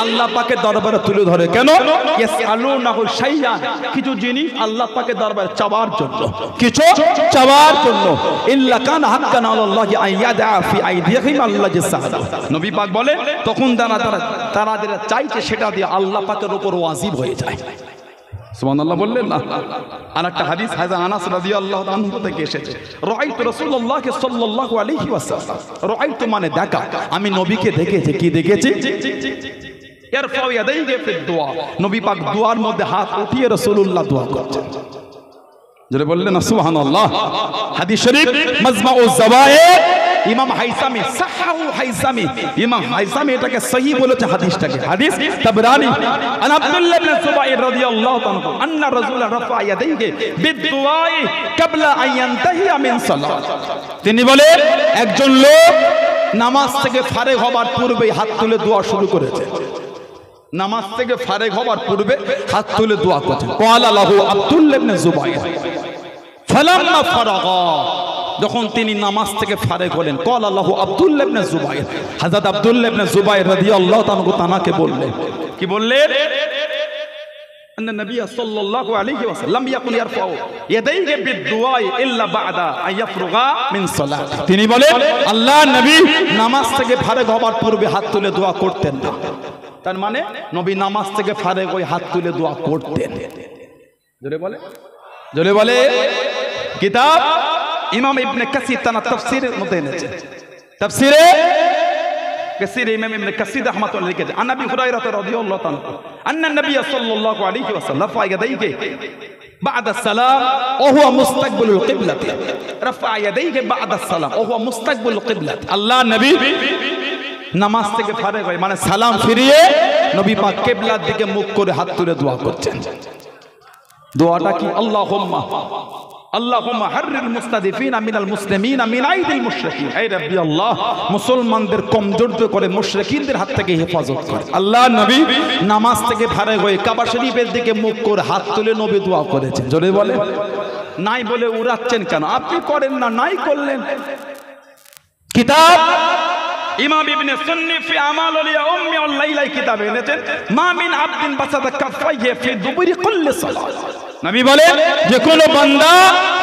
আল্লাহ পাকের দরবারে তুলে ধরে, কেন? ইয়াসআলুনাহু শাইয়ান, কিছু জিনিস আল্লাহ পাকের দরবারে চাওয়ার জন্য, কিছু চাওয়ার জন্য। ইল্লা কানা হাক্কান আলাল্লাহি আন ইয়াদআ ফি আইদিহিম আল্লাযী সাআলু। নবী পাক বলে, তখন তারা যেটা চাইছে সেটা দিয়ে আল্লাহ পাকের উপর ওয়াজিব হয়ে যায়। সুবহানাল্লাহ বললেন না? আরেকটা হাদিস হযরত আনাস রাদিয়াল্লাহু আনহু থেকে এসেছে, রাআইতু রাসূলুল্লাহ সাল্লাল্লাহু আলাইহি ওয়াসাল্লাম, রাআইতু মানে দেখা, আমি নবীকে দেখেছি। কি দেখেছি? ইয়ারফাউ ইয়াদাইহি ফি দুআ, নবী পাক দুআর মধ্যে হাত উঠিয়ে রাসূলুল্লাহ দোয়া করছেন। যারা বললেন না সুবহানাল্লাহ। হাদিস শরীফ মাজমাউজ জাওয়ায়েদ, ইমাম হাইসামি সাহাহু হাইসামি, ইমাম হাইসামি এটাকে সহিহ বলেছে হাদিসটাকে। হাদিস তাবরানি আন আব্দুল্লাহ ইবনে সুবাইর রাদিয়াল্লাহু তাআলা আন্না রাসূল রাফা ইয়াদাইহি বিদুআই ক্বাবলা আন ইয়ানতাহিয়া মিন সালাত। তিনি বলে, একজন লোক নামাজ থেকে ফারেগ হবার পূর্বেই হাত তুলে দোয়া শুরু করেছে। নামাজ থেকে ফারেগ হবার পূর্বে হাত তুলে দোয়া করছেন। ক্বালা লাহু আব্দুল্লাহ ইবনে সুবাইর ফালাম্মা ফারাগা, যখন তিনি নামাজ থেকে ফারেগ হলেন, ক্বালা লাহু আব্দুল্লাহ ইবনে সুবাইর, হযরত আব্দুল্লাহ ইবনে সুবাইর রাদিয়াল্লাহু তাআলা বললেন, কি বললেন? আন্না নবী সাল্লাল্লাহু আলাইহি ওয়াসাল্লাম ইয়াকুল ইয়ারফাউ ইয়াদাইহি বিদুআই ইল্লা বা'দা আন ইয়াফরুগা মিন সালাত। তিনি বলেন, আল্লাহর নবী নামাজ থেকে ফারেগ হবার পূর্বে হাত তুলে দোয়া করতেন না। তার মানে নবী নামাজ থেকে ফারেগ হয়ে হাত তুলে দোয়া করতেন। জোরে বলে, জোরে বলে। কিতাব ইমাম ইবনে কাসির তার তাফসীরের মধ্যে এনেছে, তাফসীরে কাসির ইমাম ইবনে কাসির রাহমাতুল্লাহ লিখেছে, আন আবি হুরায়রা রাদিয়াল্লাহু তাআলা আন্না নবী সাল্লাল্লাহু আলাইহি ওয়াসাল্লাম রাফা ইয়াদাইহি বা'দা সালাম ওয়া হুয়া মুস্তাকবিলুল কিবলাত, রাফা ইয়াদাইহি বা'দা সালাম ওয়া হুয়া মুস্তাকবিলুল কিবলাত। আল্লাহ নবী নামাজ থেকে ফারেগ হয় মানে সালাম ফিরিয়ে নবী পাক কিবলার দিকে মুখ করে হাত তুলে দোয়া করছেন। দোয়াটা কি? আল্লাহুম্মা আল্লাহুম্মা হাররিল মুস্তাদিফিনা মিনাল মুসলিমিনা মিন আইদিল মুশরিকিন। হে রাব্বি আল্লাহ, মুসলমানদের কমজোর করে মুশরিকিনদের হাত থেকে হেফাজত করে। আল্লাহ নবী নামাজ থেকে ফারাগ হয়ে কাবা শরীফের দিকে মুখ করে হাত তুলে নবী দোয়া করেছেন। জোরে বলে, নাই বলে উড়াচ্ছেন কেন? আপনি করেন না, নাই করলেন। কিতাব ইমাম ইবনে সুন্নি ফি আমালুল ইয়াউমি ওয়াল লাইলা কিতাবে এনেছেন, মা মিন আবদিন বাসাদা কাফাইহি ফি দুবুরি কুল্লি সালাত। নবী বলেন যে কোন বান্দা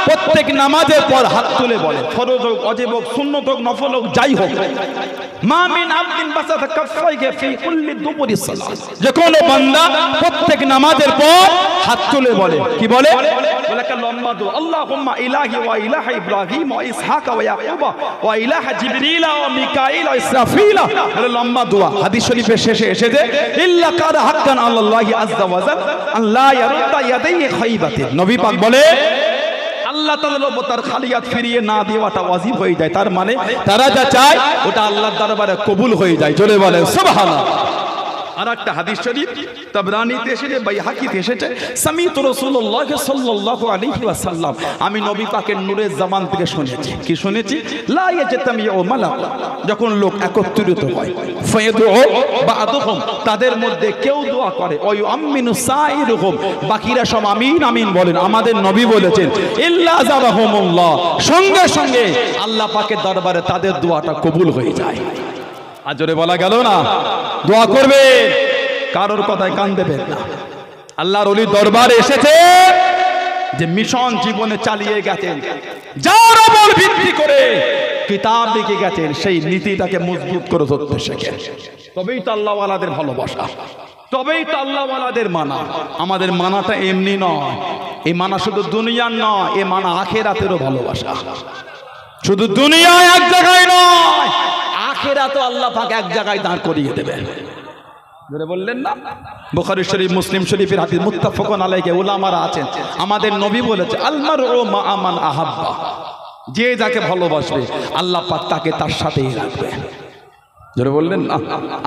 প্রত্যেক নামাজের পর হাত তুলে বলে, ফরজ হোক, ওয়াজিব হোক, সুন্নত হোক, নফল হোক, যাই হোক, মা মিন আবদিন বাসাদা কাফাইহি ফি কুল্লি দুবুরি সালাত, যে কোন বান্দা প্রত্যেক নামাজের পর হাত তুলে বলে, কি বলে? বলে কা লম্বা দোয়া, আল্লাহুম্মা ইলাহি ওয়া ইলাহা ইব্রাহিম ওয়া ইসহাক ওয়া ইয়াকুবা ওয়া ইলাহা জিবরিল ওয়া মিকাইল ওয়া ইসরাফিল। বলে লম্বা দোয়া। হাদিস শরীফের শেষে এসেছে, ইল্লা কারা হাক্কান আল্লাহি আযজা ওয়া জাল আন লা ইয়ারুদ্দা ইয়াদাইহি খাইবাতিন। নবী পাক বলে আল্লাহ তাআলার উপর তার খালিয়াত ফিরিয়ে না দেওয়াটা ওয়াজিব হয়ে যায়। তার মানে তারা যা চায় ওটা আল্লাহর দরবারে কবুল হয়ে যায়। জোরে বলে সুবহানাল্লাহ। আর একটা হাদিস শরীফ তাবরানীতে এসেছে, বাইহাকিতে এসেছে, সামিতু রাসূলুল্লাহ সাল্লাল্লাহু আলাইহি ওয়াসাল্লাম, আমি নবী পাকের নূরের জবান থেকে শুনেছি। কি শুনেছি? লা ইয়াজতামিউ মালাক, যখন লোক একত্রিত হয়, ফায়াদু বা'দুহুম, তাদের মধ্যে কেউ দোয়া করে, ওয়া ইউআমিনু সাইরুহুম, বাকিরা সব আমিন আমিন বলেন। আমাদের নবী বলেছেন, ইল্লা যাবাহুমুল্লাহ, সঙ্গে সঙ্গে আল্লাহ পাকের দরবারে তাদের দোয়াটা কবুল হয়ে যায়। আর জোরে বলা গেল না, দোয়া করবে, কারোর কথায় কান দেবেন না। আল্লাহর ওলি দরবারে এসেছে যে মিশন জীবনে চালিয়ে গেছেন, যার উপর ভিত্তি করে কিতাব লিখে গেছেন, সেই নীতিটাকে মজবুত করে ধরতে শেখেন। তবেই তো আল্লাহওয়ালাদের ভালোবাসা, তবেই তো আল্লাহওয়ালাদের মানা। আমাদের মানাটা এমনি নয়, এই মানা শুধু দুনিয়ার নয়, এ মানা আখিরাতেরও ভালোবাসা। শুধু দুনিয়ায় এক জায়গায় নয়, আখিরাতে আল্লাহ পাক এক জায়গায় দাঁড় করিয়ে দেবেন। ধরে বললেন না, বুখারী শরীফ, মুসলিম শরীফের হাদিস, মুত্তাফাকুন আলাইহি, উলামারা আছেন, আমাদের নবী বলেছে, আল মারউ মা মান আহাব্বা, যে যাকে ভালোবাসবে আল্লাহ পাক তাকে তার সাথেই রাখবে। জোরে বললেন না।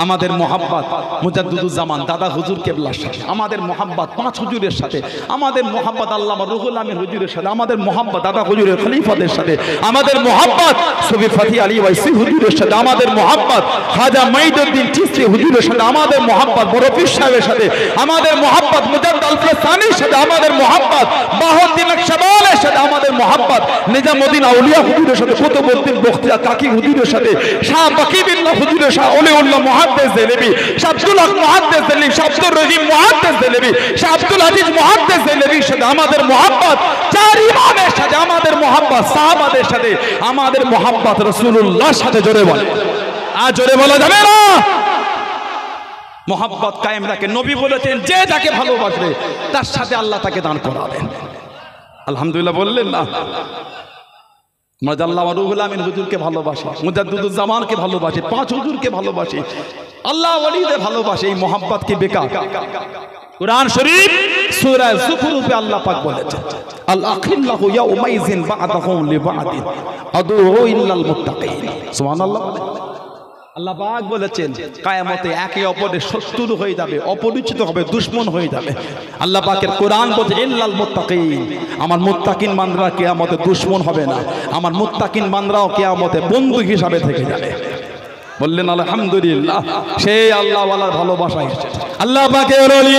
আমাদের মোহাব্বত মুজাদ্দিদুজ্জামান দাদা হুজুর কেবলার সাথে, আমাদের মোহাব্বত পাঁচ হুজুরের সাথে, আমাদের মোহাব্বত আল্লামা রুহুল আমিন হুজুরের সাথে, আমাদের মোহাব্বত দাদা হুজুরের খলিফাদের সাথে, আমাদের মোহাব্বত সুফি ফাতি আলী ওয়াইসি হুজুরের সাথে, আমাদের মোহাব্বত খাজা মাইদুদ্দিন চিশতি হুজুরের সাথে, আমাদের মোহাব্বত বড় পীর সাহেবের সাথে, আমাদের মোহাব্বত মুজাদ্দিদ আল সানির সাথে, আমাদের মোহাব্বত বাহাউদ্দিন নকশবন্দির সাথে, আমাদের মোহাব্বত নিজামউদ্দিন আউলিয়া হুজুরের সাথে, কুতুবউদ্দিন বখতিয়ার কাকি হুজুরের সাথে, শাহ বাকি বিল্লাহ শাহ ওলিউল্লাহ মুহাদ্দিস দেলবি, শাহ আব্দুল হক মুহাদ্দিস দেলবি, শাহ আব্দুর রহিম মুহাদ্দিস দেলবি, শাহ আব্দুল আজিজ মুহাদ্দিস দেলবি সাথে আমাদের মোহাব্বত, চার ইমামের সাথে আমাদের মোহাব্বত, সাহাবাদের সাথে আমাদের মোহাব্বত, রাসূলুল্লাহর সাথে। জোরে বলে, আর জোরে বলা যাবে না। মোহাব্বত কায়েম রাখে। নবী বলেছেন, যে যাকে ভালোবাসবে তার সাথে আল্লাহ তাকে দান করাবেন। আলহামদুলিল্লাহ বললেন না। আল্লাহ রুহুল আমিন হুজুরকে ভালোবাসে, মুজাদ্দিদুজ্জামানকে ভালোবাসে, পাঁচ হুজুরকে ভালোবাসে, আল্লাহ ওলিদের ভালোবাসে। এই মোহাব্বত কি বেকার? কুরআন শরীফ সূরা যুখরুফে আল্লাহ পাক বলেছেন, আল আখিল্লাহু ইয়াউমাইযিন বা'দাহুম লিবা'দিন আদু ইল্লাল মুত্তাকিন। সুবহানাল্লাহ। আল্লাহ পাক বলেছেন, কিয়ামতে একে অপরের শত্রু হয়ে যাবে, অপরিচিত হবে, দুশমন হয়ে যাবে। আল্লাহ পাকের কোরআন বলছে, ইল্লাল মুত্তাকিন, আমার মুত্তাকিন বান্দারা কিয়ামতে দুশমন হবে না, আমার মুত্তাকিন বান্দারাও কিয়ামতে বন্ধু হিসাবে থেকে যাবে। বললেন আলহামদুলিল্লাহ। সেই আল্লাহ ওয়ালার ভালোবাসা এসেছে। আল্লাহ পাকের ওলি